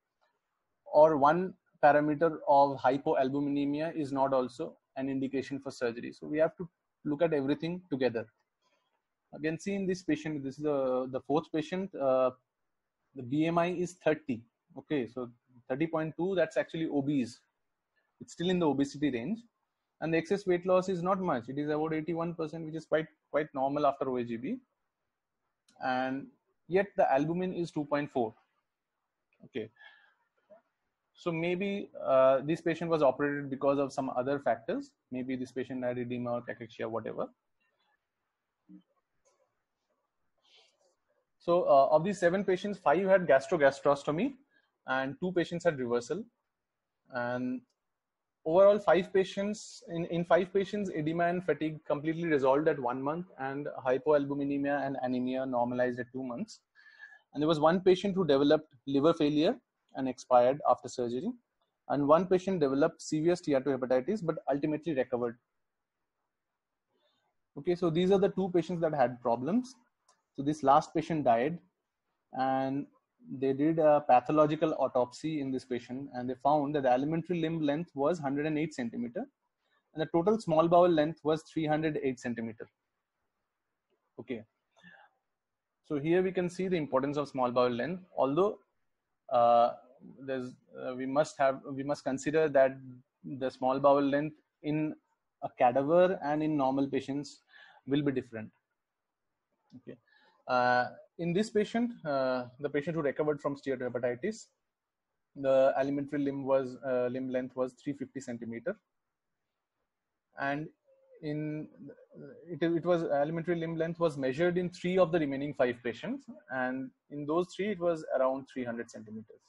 Speaker 1: or one parameter of hypoalbuminemia is not also an indication for surgery. So we have to look at everything together. Again, see in this patient, this is the 4th patient, the BMI is 30. Okay, so 30.2, that's actually obese. It's still in the obesity range, and the excess weight loss is not much. It is about 81%, which is quite normal after OAGB, and yet the albumin is 2.4. Okay, so maybe this patient was operated because of some other factors. Maybe this patient had edema or cachexia, whatever. So of these 7 patients, 5 had gastrostomy and 2 patients had reversal. And overall, 5 patients, in 5 patients, edema and fatigue completely resolved at 1 month, and hypoalbuminemia and anemia normalized at 2 months. And there was 1 patient who developed liver failure and expired after surgery. And 1 patient developed severe steatohepatitis but ultimately recovered. Okay, so these are the 2 patients that had problems. So this last patient died, and they did a pathological autopsy in this patient, and they found that the alimentary limb length was 108 centimeter, and the total small bowel length was 308 centimeter. Okay, so here we can see the importance of small bowel length. Although we must consider that the small bowel length in a cadaver and in normal patients will be different. Okay. In this patient, the patient who recovered from steatohepatitis, the alimentary limb length was 350 centimeter, and it was alimentary limb length was measured in 3 of the remaining 5 patients, and in those 3 it was around 300 centimeters.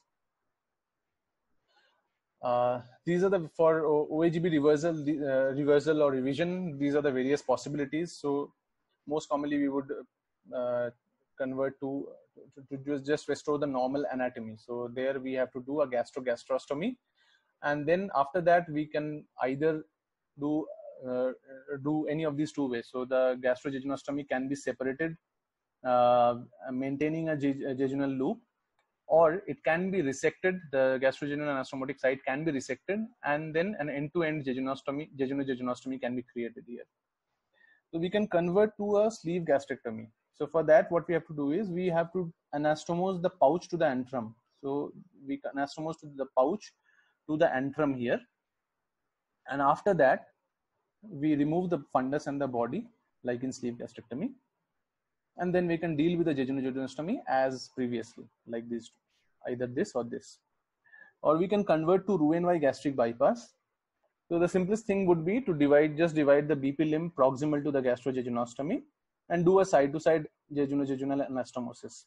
Speaker 1: These are the for OAGB reversal or revision. These are the various possibilities. So most commonly we would convert to just restore the normal anatomy. So there we have to do a gastrostomy, and then after that we can either do any of these 2 ways. So the gastrojejunostomy can be separated, maintaining a jejunal loop, or it can be resected. The gastrojejunal anastomotic site can be resected, and then an end-to-end jejunojejunostomy can be created here. So we can convert to a sleeve gastrectomy. So for that, what we have to do is we have to anastomose the pouch to the antrum. So we anastomose to the pouch to the antrum here, and after that we remove the fundus and the body like in sleeve gastrectomy, and then we can deal with the jejunojejunostomy as previously, like these 2, either this or this. Or we can convert to Roux-en-Y gastric bypass. So the simplest thing would be to divide the BP limb proximal to the gastrojejunostomy and do a side-to-side jejunal anastomosis.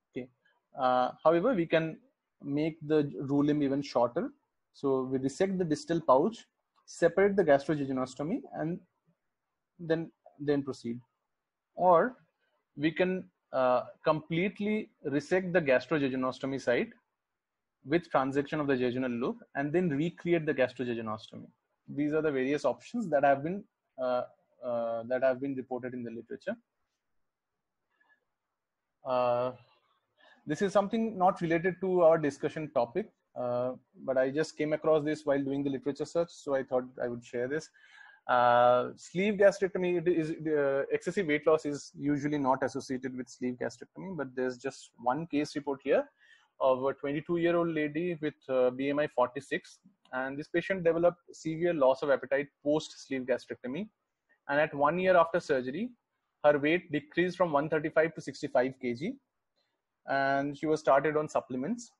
Speaker 1: Okay. However, we can make the Roux limb even shorter. So we resect the distal pouch, separate the gastrojejunostomy, and then proceed. Or we can completely resect the gastrojejunostomy site with transection of the jejunal loop and then recreate the gastrojejunostomy. These are the various options that have been reported in the literature. This is something not related to our discussion topic, but I just came across this while doing the literature search, so I thought I would share this. Sleeve gastrectomy excessive weight loss is usually not associated with sleeve gastrectomy, but there's just one case report here of a 22-year-old lady with BMI 46, and this patient developed severe loss of appetite post sleeve gastrectomy, and at 1 year after surgery her weight decreased from 135 to 65 kg, and she was started on supplements.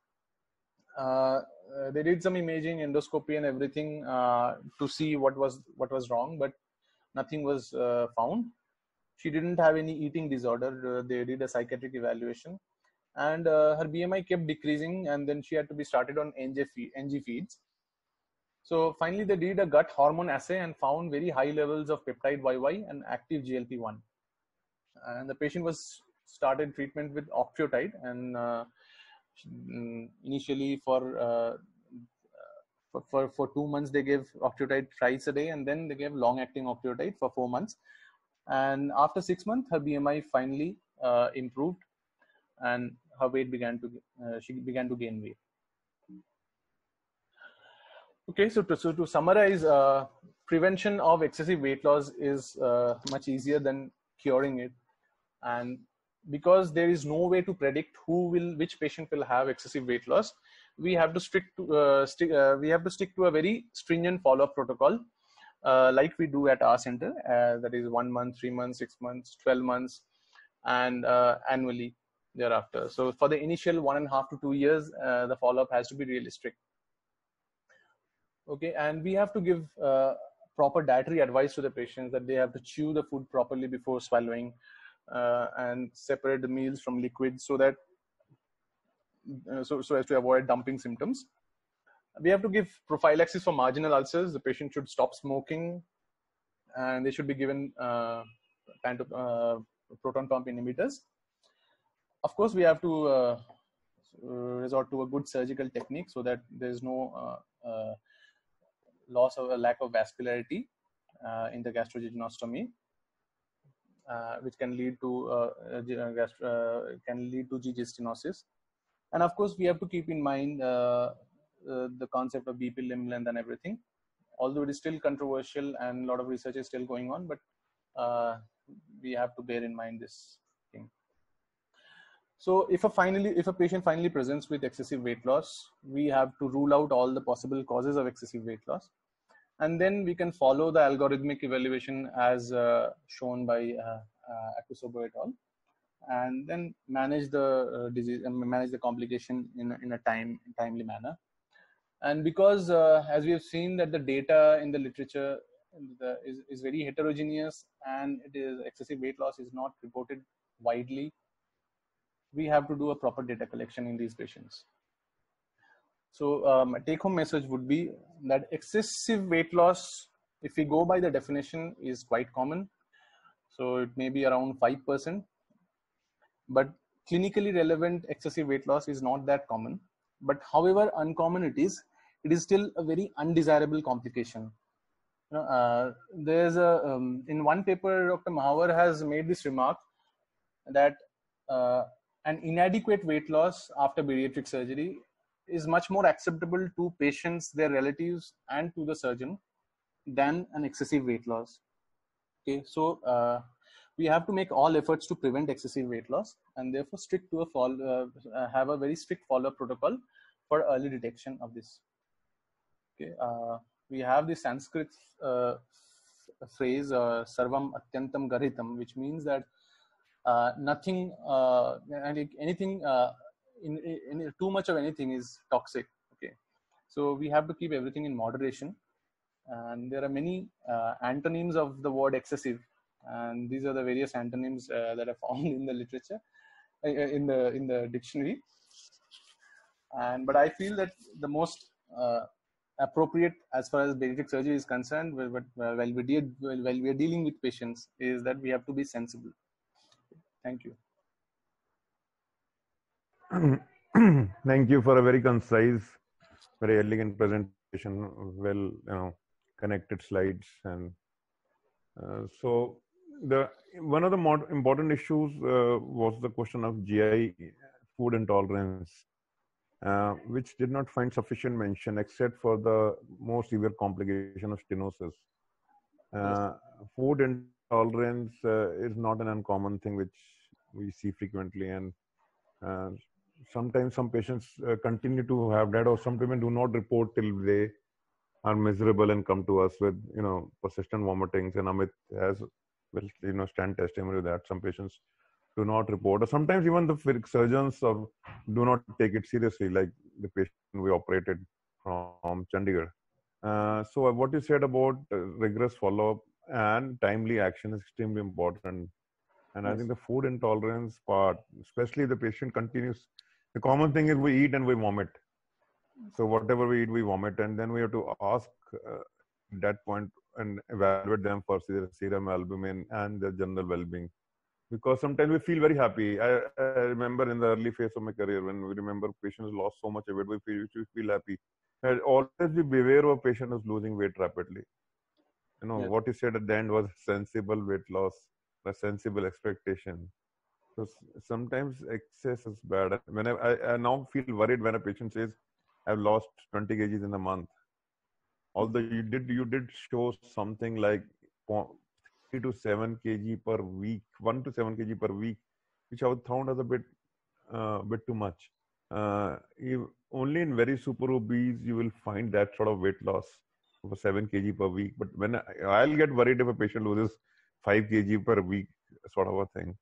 Speaker 1: They did some imaging, endoscopy and everything to see what was wrong, but nothing was found. She didn't have any eating disorder. They did a psychiatric evaluation, and her BMI kept decreasing, and then she had to be started on NG feeds. So finally they did a gut hormone assay and found very high levels of peptide YY and active GLP-1, and the patient was started treatment with octreotide, and initially for 2 months they gave octreotide thrice a day, and then they gave long-acting octreotide for 4 months, and after 6 months her BMI finally improved, and her weight she began to gain weight. Okay, so to summarize, prevention of excessive weight loss is much easier than curing it, and because there is no way to predict which patient will have excessive weight loss, we have to stick to a very stringent follow-up protocol, like we do at our center, that is 1 month, 3 months, 6 months, 12 months, and annually thereafter. So for the initial 1.5 to 2 years, the follow-up has to be really strict. Okay, and we have to give proper dietary advice to the patients, that they have to chew the food properly before swallowing. and separate the meals from liquids so that so as to avoid dumping symptoms. We have to give prophylaxis for marginal ulcers. The patient should stop smoking, and they should be given proton pump inhibitors. Of course, we have to resort to a good surgical technique so that there is no loss of a lack of vascularity in the gastrojejunostomy, which can lead to GG stenosis. And of course, we have to keep in mind the concept of BP limb length and everything. Although it is still controversial and a lot of research is still going on, but we have to bear in mind this thing. So if a patient finally presents with excessive weight loss, we have to rule out all the possible causes of excessive weight loss. And then we can follow the algorithmic evaluation as shown by Akusobo et al. And then manage the disease and manage the complication in a timely manner. And because as we have seen that the data in the literature is very heterogeneous, and excessive weight loss is not reported widely, we have to do a proper data collection in these patients. So my take-home message would be that excessive weight loss, if we go by the definition, is quite common. So it may be around 5%, but clinically relevant excessive weight loss is not that common. But however uncommon it is still a very undesirable complication. There's in one paper, Dr. Mahawar has made this remark that an inadequate weight loss after bariatric surgery is much more acceptable to patients, their relatives, and to the surgeon than an excessive weight loss. Okay, so we have to make all efforts to prevent excessive weight loss, and therefore have a very strict follow-up protocol for early detection of this. Okay, we have the Sanskrit phrase "sarvam atyantam garhitam," which means that nothing, anything, in too much of anything is toxic. Okay, so we have to keep everything in moderation, and there are many antonyms of the word excessive, and these are the various antonyms that are found in the literature, in the dictionary. But I feel that the most appropriate as far as bariatric surgery is concerned, while we are dealing with patients, is that we have to be sensible. Thank you.
Speaker 3: Thank you for a very concise, very elegant presentation, well, connected slides, and so one of the more important issues was the question of GI food intolerance, which did not find sufficient mention except for the more severe complication of stenosis. Food intolerance is not an uncommon thing which we see frequently, and sometimes some patients continue to have that, or some women do not report till they are miserable and come to us with persistent vomitings. And Amit has stand testimony that some patients do not report, or sometimes even the surgeons do not take it seriously, like the patient we operated from Chandigarh. So what you said about rigorous follow-up and timely action is extremely important. And yes. I think the food intolerance part, especially the patient continues, the common thing is we eat and we vomit. So whatever we eat, we vomit, and then we have to ask that point and evaluate them for serum albumin and their general well-being. Because sometimes we feel very happy. I remember in the early phase of my career, when we remember patients lost so much weight, we feel happy. And always be beware of a patient who's losing weight rapidly. What you said at the end was sensible weight loss, a sensible expectation. So sometimes excess is bad. When I now feel worried when a patient says, "I've lost 20 kgs in a month," although you did show something like 3 to 7 kg per week, 1 to 7 kg per week, which I would found as a bit too much. Only in very super obese you will find that sort of weight loss of 7 kg per week. But when I'll get worried if a patient loses 5 kg per week, sort of a thing.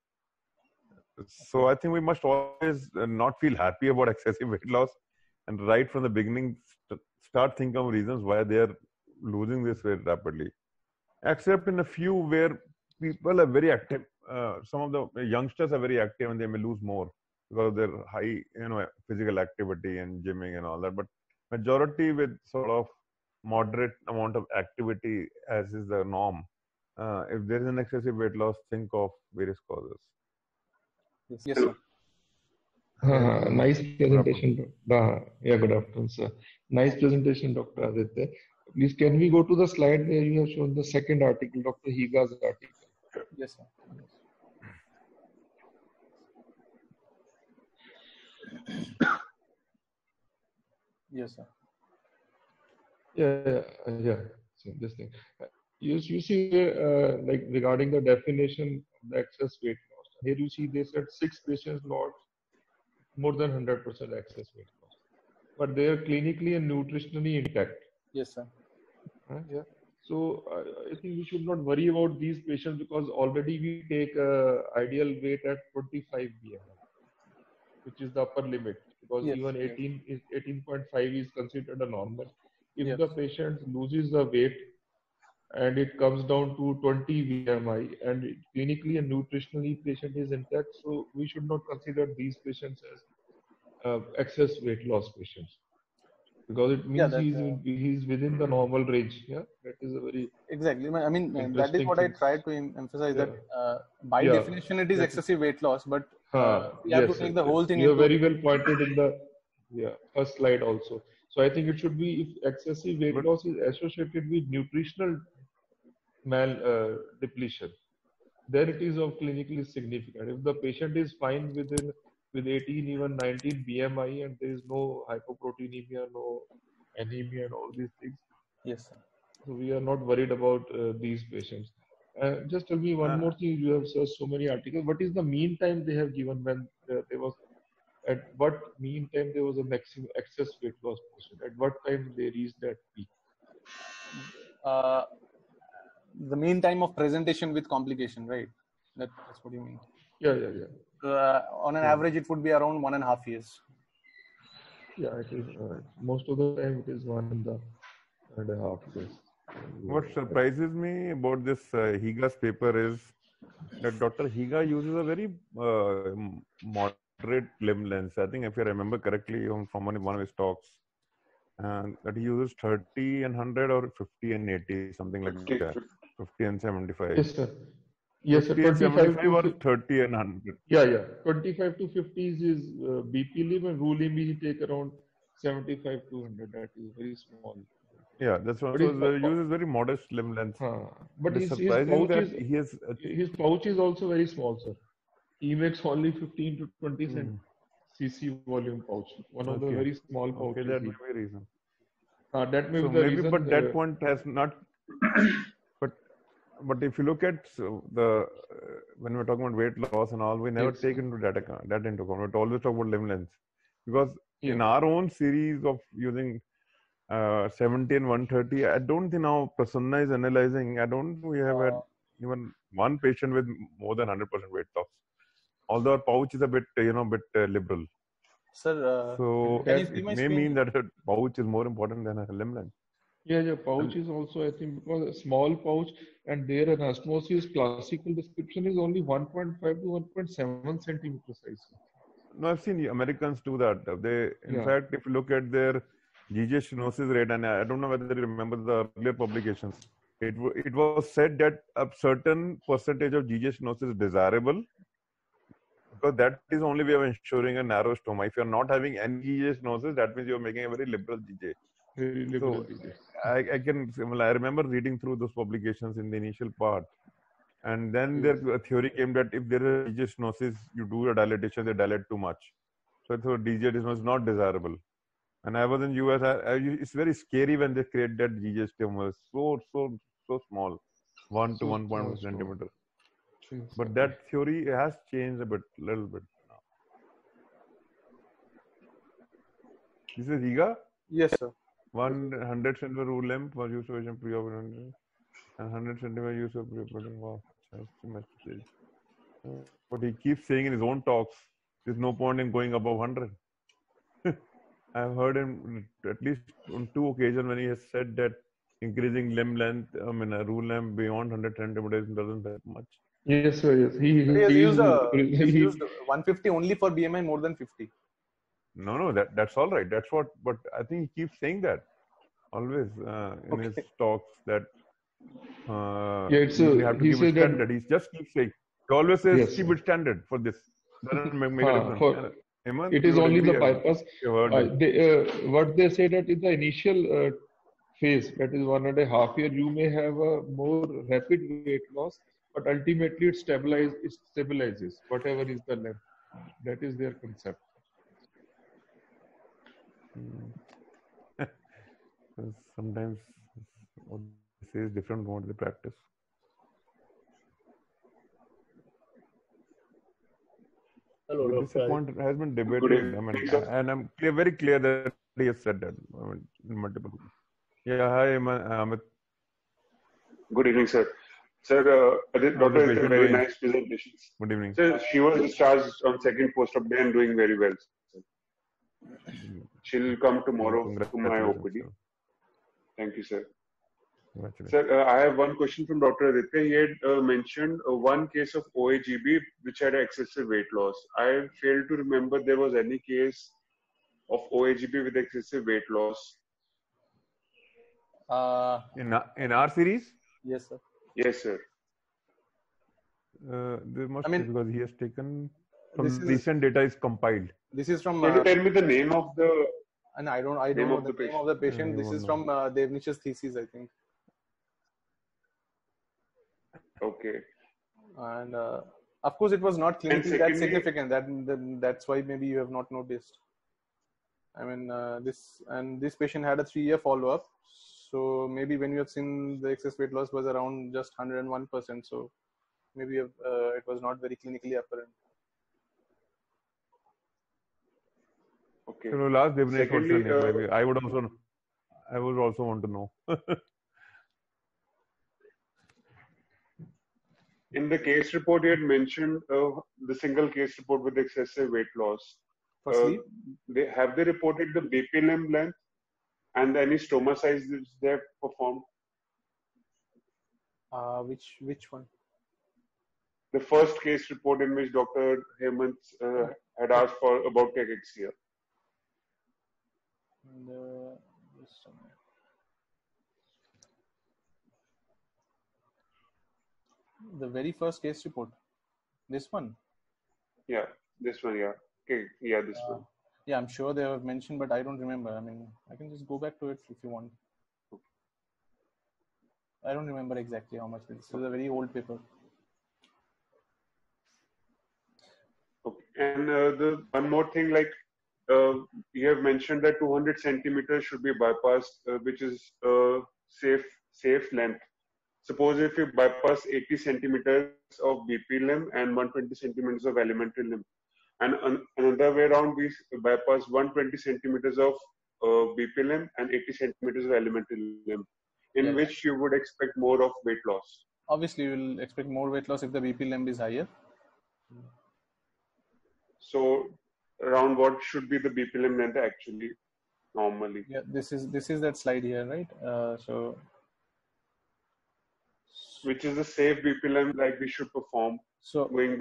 Speaker 3: So I think we must always not feel happy about excessive weight loss, and right from the beginning start thinking of reasons why they are losing this weight rapidly. Except in a few where people are very active, some of the youngsters are very active and they may lose more because of their high, physical activity and gymming and all that. But majority with sort of moderate amount of activity, as is the norm. If there is an excessive weight loss, think of various causes.
Speaker 1: Yes, sir.
Speaker 2: Nice presentation. Yeah, good afternoon, sir. Nice presentation, Dr. Aditya. Please, can we go to the slide where you have shown the second article, Dr. Higa's article?
Speaker 1: Yes, sir. Yes, sir.
Speaker 2: Yeah. So this thing. You see, like regarding the definition of the excess weight loss. Here you see they said 6 patients lost more than 100% excess weight loss, but they are clinically and nutritionally intact.
Speaker 1: Yes, sir.
Speaker 2: Yeah. So I think we should not worry about these patients because already we take ideal weight at 25 BMI, which is the upper limit, because
Speaker 1: Yes,
Speaker 2: even
Speaker 1: yes.
Speaker 2: 18.5 is considered a normal. If
Speaker 1: Yes.
Speaker 2: the patient loses the weight and it comes down to 20 BMI and clinically and nutritionally patient is intact, so we should not consider these patients as excess weight loss patients, because it means he's within the normal range. Yeah, that is a very
Speaker 1: exactly. I mean, that is
Speaker 2: interesting
Speaker 1: what I
Speaker 2: thing.
Speaker 1: tried to emphasize,
Speaker 2: Yeah.
Speaker 1: that by
Speaker 2: Yeah,
Speaker 1: definition it is
Speaker 2: that-
Speaker 1: excessive weight loss, but we have to take the whole thing
Speaker 2: You have
Speaker 1: into.
Speaker 2: very well pointed in the first slide also. So I think it should be, if excessive weight loss is associated with nutritional depletion, then it is of clinically significant. If the patient is fine with 18, even 19 BMI, and there is no hypoproteinemia, no anemia, and all these things,
Speaker 1: Yes, sir.
Speaker 2: so we are not worried about these patients. Just tell me one more thing. You have searched so many articles. What is the mean time they have given when there was? At what mean time there was a maximum excess weight loss patient? At what time they reached that peak?
Speaker 1: The mean time of presentation with complication, right? That's what you mean.
Speaker 2: Yeah.
Speaker 1: On an average, it would be around 1.5 years.
Speaker 2: Yeah, it is. Most of the time, it is 1.5 years.
Speaker 3: What surprises me about this Higa's paper is that Dr. Higa uses a very moderate limb length. I think if I remember correctly from one of his talks, that he uses 30 and 100 or 50 and 80, something like that. 50 and 75.
Speaker 2: Yes, sir. Yes,
Speaker 3: 50 and 75 or 30 and 100.
Speaker 2: Yeah. 25 to 50 is BP limb, and rule limb we take around 75 to 100. That is very small.
Speaker 3: Yeah, that's what. So the use is very modest limb length.
Speaker 2: But his pouch is also very small, sir. He makes only 15 to 20 cc volume pouch. One of the very small pouches.
Speaker 3: Okay, that may be reason.
Speaker 2: That may be the reason.
Speaker 3: But that point has not. But if you look at when we're talking about weight loss and all, we never take into that into account. We always talk about limb length, because in our own series of using 70 and 130, I don't think now Prasanna is analyzing. I don't think we have had even one patient with more than 100% weight loss. Although our pouch is a bit, liberal.
Speaker 1: Sir,
Speaker 3: so it may mean that a pouch is more important than a limb length.
Speaker 2: Yeah, pouch is also, I think, because a small pouch, and their anastomosis classical description is only 1.5 to 1.7 centimeter size.
Speaker 3: No, I've seen Americans do that. In fact, if you look at their GJ stenosis rate, and I don't know whether you remember the earlier publications, it was said that a certain percentage of GJ stenosis is desirable, because that is the only way of ensuring a narrow stoma. If you're not having any GJ stenosis, that means you're making a very liberal GJ.
Speaker 2: Very liberal GJ.
Speaker 3: I remember reading through those publications in the initial part. And then their theory came that if there is GJ stenosis, you do a dilatation, they dilate too much. So GJ stenosis is not desirable. And I was in US, it's very scary when they create that GJ stenosis. So small, 1 to 1.1 centimeter. But that theory has changed a little bit now. This is Higa?
Speaker 1: Yes, sir.
Speaker 3: 100 centimeter rule length for use of pre-operative, and 100 centimeter use of pre-operative. Wow, that's the message. But he keeps saying in his own talks, there's no point in going above 100. I've heard him at least on 2 occasions when he has said that increasing limb length, a rule length beyond 100 centimeters doesn't help much.
Speaker 2: Yes, sir. Yes,
Speaker 1: He has used he's
Speaker 2: he
Speaker 1: used 150 only for BMI more than 50.
Speaker 3: No, that's all right. That's what, but I think he keeps saying that always in his
Speaker 1: Okay.
Speaker 3: talks that
Speaker 2: yeah. It's
Speaker 3: we have to
Speaker 2: he
Speaker 3: give a
Speaker 2: said that
Speaker 3: standard. He just keeps saying, he always says,
Speaker 2: yes,
Speaker 3: keep
Speaker 2: sir.
Speaker 3: it standard for this. Doesn't make a difference.
Speaker 2: For
Speaker 3: And Hemant,
Speaker 2: it
Speaker 3: you
Speaker 2: is
Speaker 3: would
Speaker 2: only the
Speaker 3: agree.
Speaker 2: bypass.
Speaker 3: You heard this.
Speaker 2: What they say that in the initial phase, that is 1.5 year, you may have a more rapid weight loss, but ultimately it stabilizes whatever is the length. That is their concept.
Speaker 3: Sometimes what they say is different from what they practice.
Speaker 4: Hello,
Speaker 3: But this
Speaker 4: Dr.
Speaker 3: point has been
Speaker 4: Good
Speaker 3: debated.
Speaker 4: evening,
Speaker 3: I mean,
Speaker 4: sir.
Speaker 3: and I'm very clear that he has said that. I mean, in multiple. Yeah, hi, Amit.
Speaker 4: Good evening, sir. Sir,
Speaker 3: How's the
Speaker 4: Doctor, it's a
Speaker 3: patient
Speaker 4: very
Speaker 3: doing?
Speaker 4: nice presentation.
Speaker 3: Good evening.
Speaker 4: Sir, she was discharged on second post-op day and doing very well. She'll come tomorrow to my
Speaker 3: Congratulations,
Speaker 4: OPD.
Speaker 3: sir.
Speaker 4: Thank you, sir.
Speaker 3: Congratulations.
Speaker 4: Sir, I have one question from Dr. Aditya. He had mentioned one case of OAGB which had excessive weight loss. I failed to remember there was any case of OAGB with excessive weight loss.
Speaker 3: In our series,
Speaker 1: Yes, sir.
Speaker 4: Yes, sir.
Speaker 3: there must
Speaker 1: I mean,
Speaker 3: be, because he has taken from
Speaker 1: this is-
Speaker 3: recent data is compiled.
Speaker 1: This is from.
Speaker 4: Can you tell me the name of the
Speaker 1: And I don't know
Speaker 4: name
Speaker 1: the
Speaker 4: of the
Speaker 1: name of the patient.
Speaker 3: You
Speaker 1: This
Speaker 3: won't
Speaker 1: is
Speaker 3: know.
Speaker 1: from Devnish's thesis, I think.
Speaker 4: Okay.
Speaker 1: And of course, it was not clinically that
Speaker 4: secondly-
Speaker 1: significant. That's why maybe you have not noticed. I mean, this patient had a 3-year follow-up. So maybe when you have seen the excess weight loss was around just 101%. So maybe it was not very clinically apparent.
Speaker 4: Okay.
Speaker 3: So last Devnesh, what's your
Speaker 4: Secondly,
Speaker 3: name? Maybe I would also want to know.
Speaker 4: in the case report, you had mentioned the single case report with excessive weight loss.
Speaker 1: For sleep,
Speaker 4: Have they reported the BP limb length and any stoma size they have performed?
Speaker 1: which one?
Speaker 4: The first case report in which Dr. Hemant had asked for about cachexia.
Speaker 1: Just a minute. The very first case report. This one.
Speaker 4: Yeah, this one. Yeah. Okay. Yeah, this one.
Speaker 1: Yeah, I'm sure they have mentioned, but I don't remember. I mean, I can just go back to it if you want. I don't remember exactly how much. This is a very old paper.
Speaker 4: Okay. And the one more thing, like you have mentioned that 200 centimeters should be bypassed, which is safe length. Suppose if you bypass 80 centimeters of BP limb and 120 centimeters of elementary limb, and another way around, we bypass 120 centimeters of BP limb and 80 centimeters of elementary limb, in which you would expect more of weight loss.
Speaker 1: Obviously, you will expect more weight loss if the BP limb is higher.
Speaker 4: So, around what should be the BP limb length actually, normally?
Speaker 1: Yeah, this is that slide here, right?
Speaker 4: Which is the safe BP limb like we should perform?
Speaker 1: So
Speaker 4: we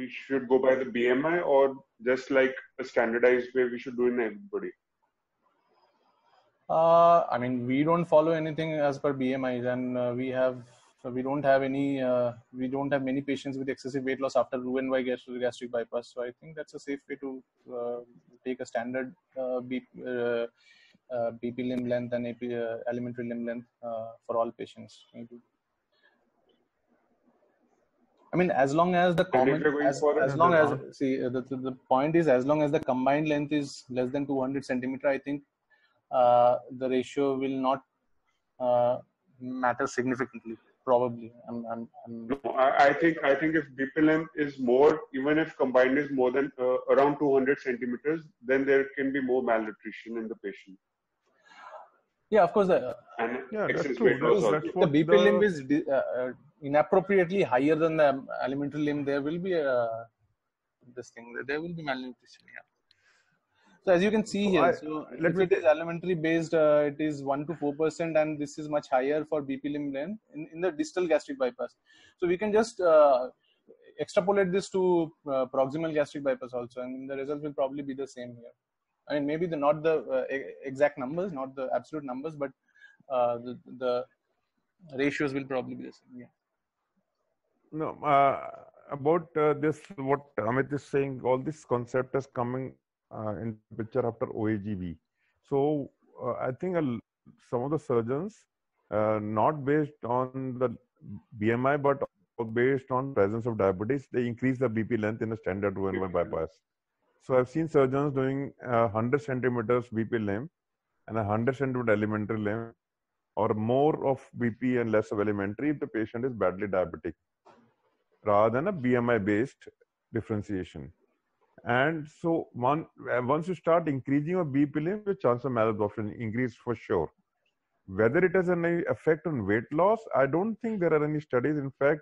Speaker 4: should go by the BMI, or just like a standardized way we should do in everybody?
Speaker 1: I mean, we don't follow anything as per BMIs, and we don't have many patients with excessive weight loss after Roux-en-Y gastric bypass. So I think that's a safe way to take a standard BP limb length and elementary limb length for all patients. Maybe. I mean, as long as the common, the point is, as long as the combined length is less than 200 centimeter, I think the ratio will not matter significantly. Probably,
Speaker 4: No, I think if BP limb is more, even if combined is more than around 200 centimeters, then there can be more malnutrition in the patient.
Speaker 1: Yeah, of course.
Speaker 3: That's true.
Speaker 1: If the BP limb is inappropriately higher than the elementary limb, there will be there will be malnutrition. Yeah. So as you can see here, if it is elementary based, it is 1 to 4%, and this is much higher for BP limb length in the distal gastric bypass. So we can just extrapolate this to proximal gastric bypass also, I mean, the result will probably be the same here. I mean, maybe not the exact numbers, not the absolute numbers, but the ratios will probably be the same. Yeah.
Speaker 3: No, about this, what Amit is saying, all this concept is coming in picture after OAGB. So I think some of the surgeons, not based on the BMI, but based on presence of diabetes, they increase the BP length in a standard Roux-en-Y bypass. So I've seen surgeons doing 100 centimeters BP limb and 100 centimeter elementary limb, or more of BP and less of elementary if the patient is badly diabetic, rather than a BMI based differentiation. And so once you start increasing your BP limb, the chance of malabsorption increase for sure. Whether it has any effect on weight loss, I don't think there are any studies. In fact,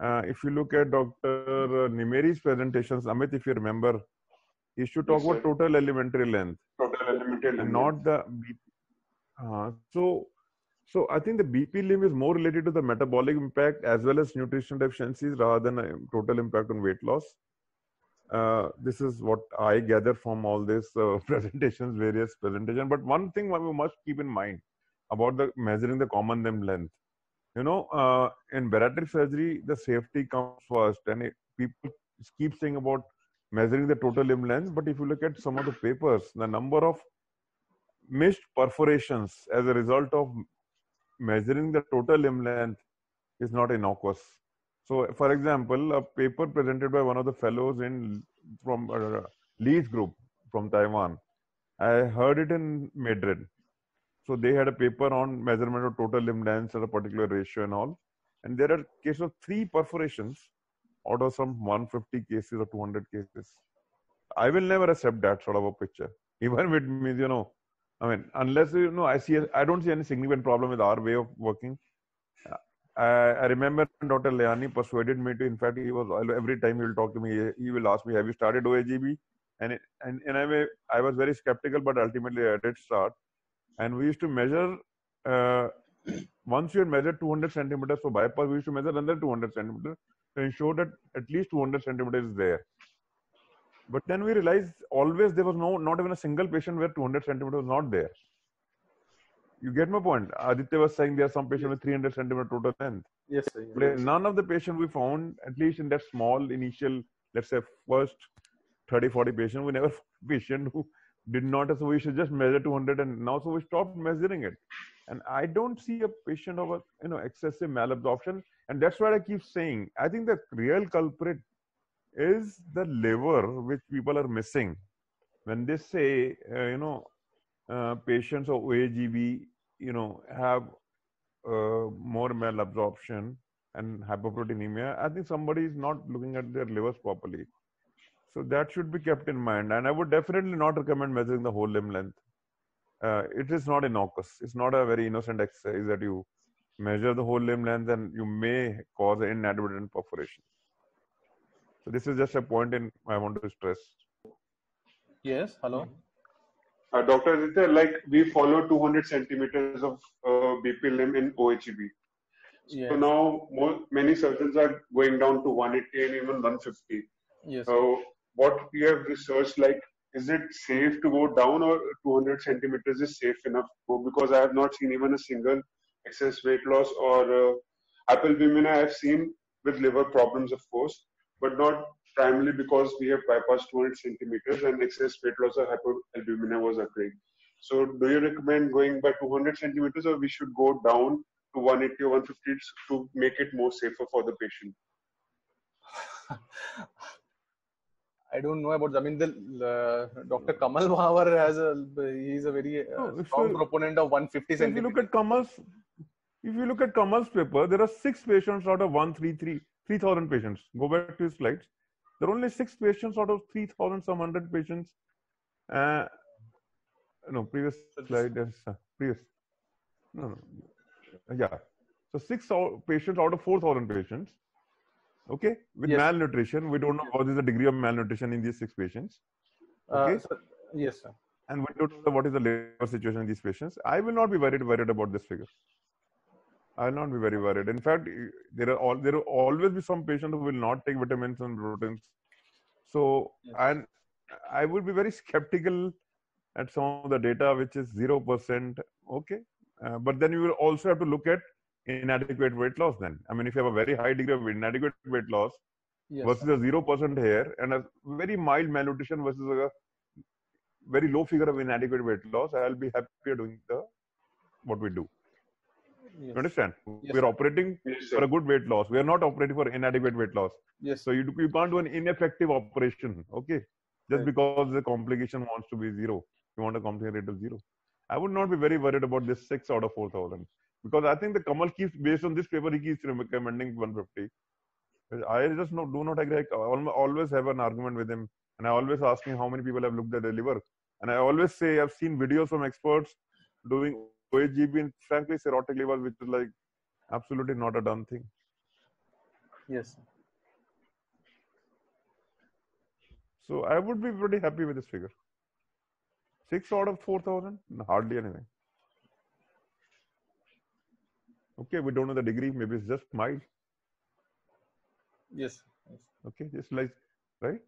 Speaker 3: if you look at Dr. Nimeri's presentations, Amit, if you remember, he used to talk about total elementary length.
Speaker 4: Total elementary length.
Speaker 3: And not the BP. So I think the BP limb is more related to the metabolic impact as well as nutrition deficiencies rather than a total impact on weight loss. This is what I gather from all these presentations, various presentations. But one thing we must keep in mind about the measuring the common limb length. You know, in bariatric surgery, the safety comes first, and people keep saying about measuring the total limb length. But if you look at some of the papers, the number of missed perforations as a result of measuring the total limb length is not innocuous. So, for example, a paper presented by one of the fellows from Lee's group from Taiwan, I heard it in Madrid. So they had a paper on measurement of total limb length at a particular ratio and all. And there are cases of 3 perforations out of some 150 cases or 200 cases. I will never accept that sort of a picture. Even with me, you know, I mean, unless, you know, I don't see any significant problem with our way of working. I remember Dr. Leani persuaded me to, in fact, every time he will talk to me, he will ask me, have you started OAGB? And I was very skeptical, but ultimately I did start. And we used to measure, once you had measured 200 centimeters for bypass, we used to measure another 200 centimeters to ensure that at least 200 centimeters is there. But then we realized always there was not even a single patient where 200 centimeters was not there. You get my point? Aditya was saying there are some patients with 300 centimeter total length.
Speaker 1: Yes, sir.
Speaker 3: But none of the patients we found, at least in that small initial, let's say first 30, 40 patients, we never found a patient who did not, so we should just measure 200, and now so we stopped measuring it. And I don't see a patient of excessive malabsorption, and that's what I keep saying. I think the real culprit is the liver, which people are missing when they say patients of OAGB have more malabsorption and hypoproteinemia. I think somebody is not looking at their livers properly. So that should be kept in mind. And I would definitely not recommend measuring the whole limb length. It is not innocuous. It's not a very innocent exercise that you measure the whole limb length and you may cause an inadvertent perforation. So this is just a point I want to stress.
Speaker 1: Yes, hello.
Speaker 4: Dr. Aditya, like we follow 200 centimeters of BP limb in OHEB.
Speaker 1: Yes.
Speaker 4: So now many surgeons are going down to 180 and even 150.
Speaker 1: Yes.
Speaker 4: So what we have researched, like, is it safe to go down, or 200 centimeters is safe enough? Because I have not seen even a single excess weight loss or hypalbuminemia. I have seen with liver problems, of course, but not primarily because we have bypassed 200 centimeters and excess weight loss or hypalbuminemia was occurring. So do you recommend going by 200 centimeters, or we should go down to 180 or 150 to make it more safer for the patient?
Speaker 3: I don't know about. I mean, Dr. Kamal Mahawar he's a very strong proponent of 150 centimeters. If you look at Kamal's paper, there are 6 patients out of 3,000 patients. Go back to his slides. There are only 6 patients out of 3,000 some 100 patients. Previous slide is previous. Yeah. So 6 patients out of 4,000 patients. Okay, with malnutrition, we don't know what is the degree of malnutrition in these 6 patients. Okay.
Speaker 1: Yes, sir.
Speaker 3: And we don't know what is the liver situation in these patients. I will not be worried about this figure. I'll not be very worried. In fact, there will always be some patient who will not take vitamins and proteins. So,
Speaker 1: Yes.
Speaker 3: and I would be very skeptical at some of the data which is 0%. Okay, but then you will also have to look at inadequate weight loss. Then, I mean, if you have a very high degree of inadequate weight loss
Speaker 1: Yes,
Speaker 3: versus a 0% here and a very mild malnutrition versus a very low figure of inadequate weight loss, I'll be happier doing the what we do. You
Speaker 1: yes,
Speaker 3: understand?
Speaker 1: yes,
Speaker 3: We're
Speaker 1: sir.
Speaker 3: operating
Speaker 4: Yes,
Speaker 3: for
Speaker 4: sir.
Speaker 3: a good weight loss. We are not operating for inadequate weight loss.
Speaker 1: Yes,
Speaker 3: So you can't do an ineffective operation, okay? Just
Speaker 1: right.
Speaker 3: because the complication wants to be 0. You want a complication rate of 0. I would not be very worried about this 6 out of 4,000 because I think the Kamal keeps, based on this paper, he keeps recommending 150. I just do not agree. I always have an argument with him, and I always ask him how many people have looked at the liver. And I always say I've seen videos from experts doing OHGB in frankly cirrhotic liver, which is like absolutely not a done thing.
Speaker 1: Yes, sir.
Speaker 3: So I would be pretty happy with this figure. 6 out of 4,000, hardly anything. Okay, we don't know the degree. Maybe it's just mild.
Speaker 1: Yes, yes.
Speaker 3: Okay, just like, right?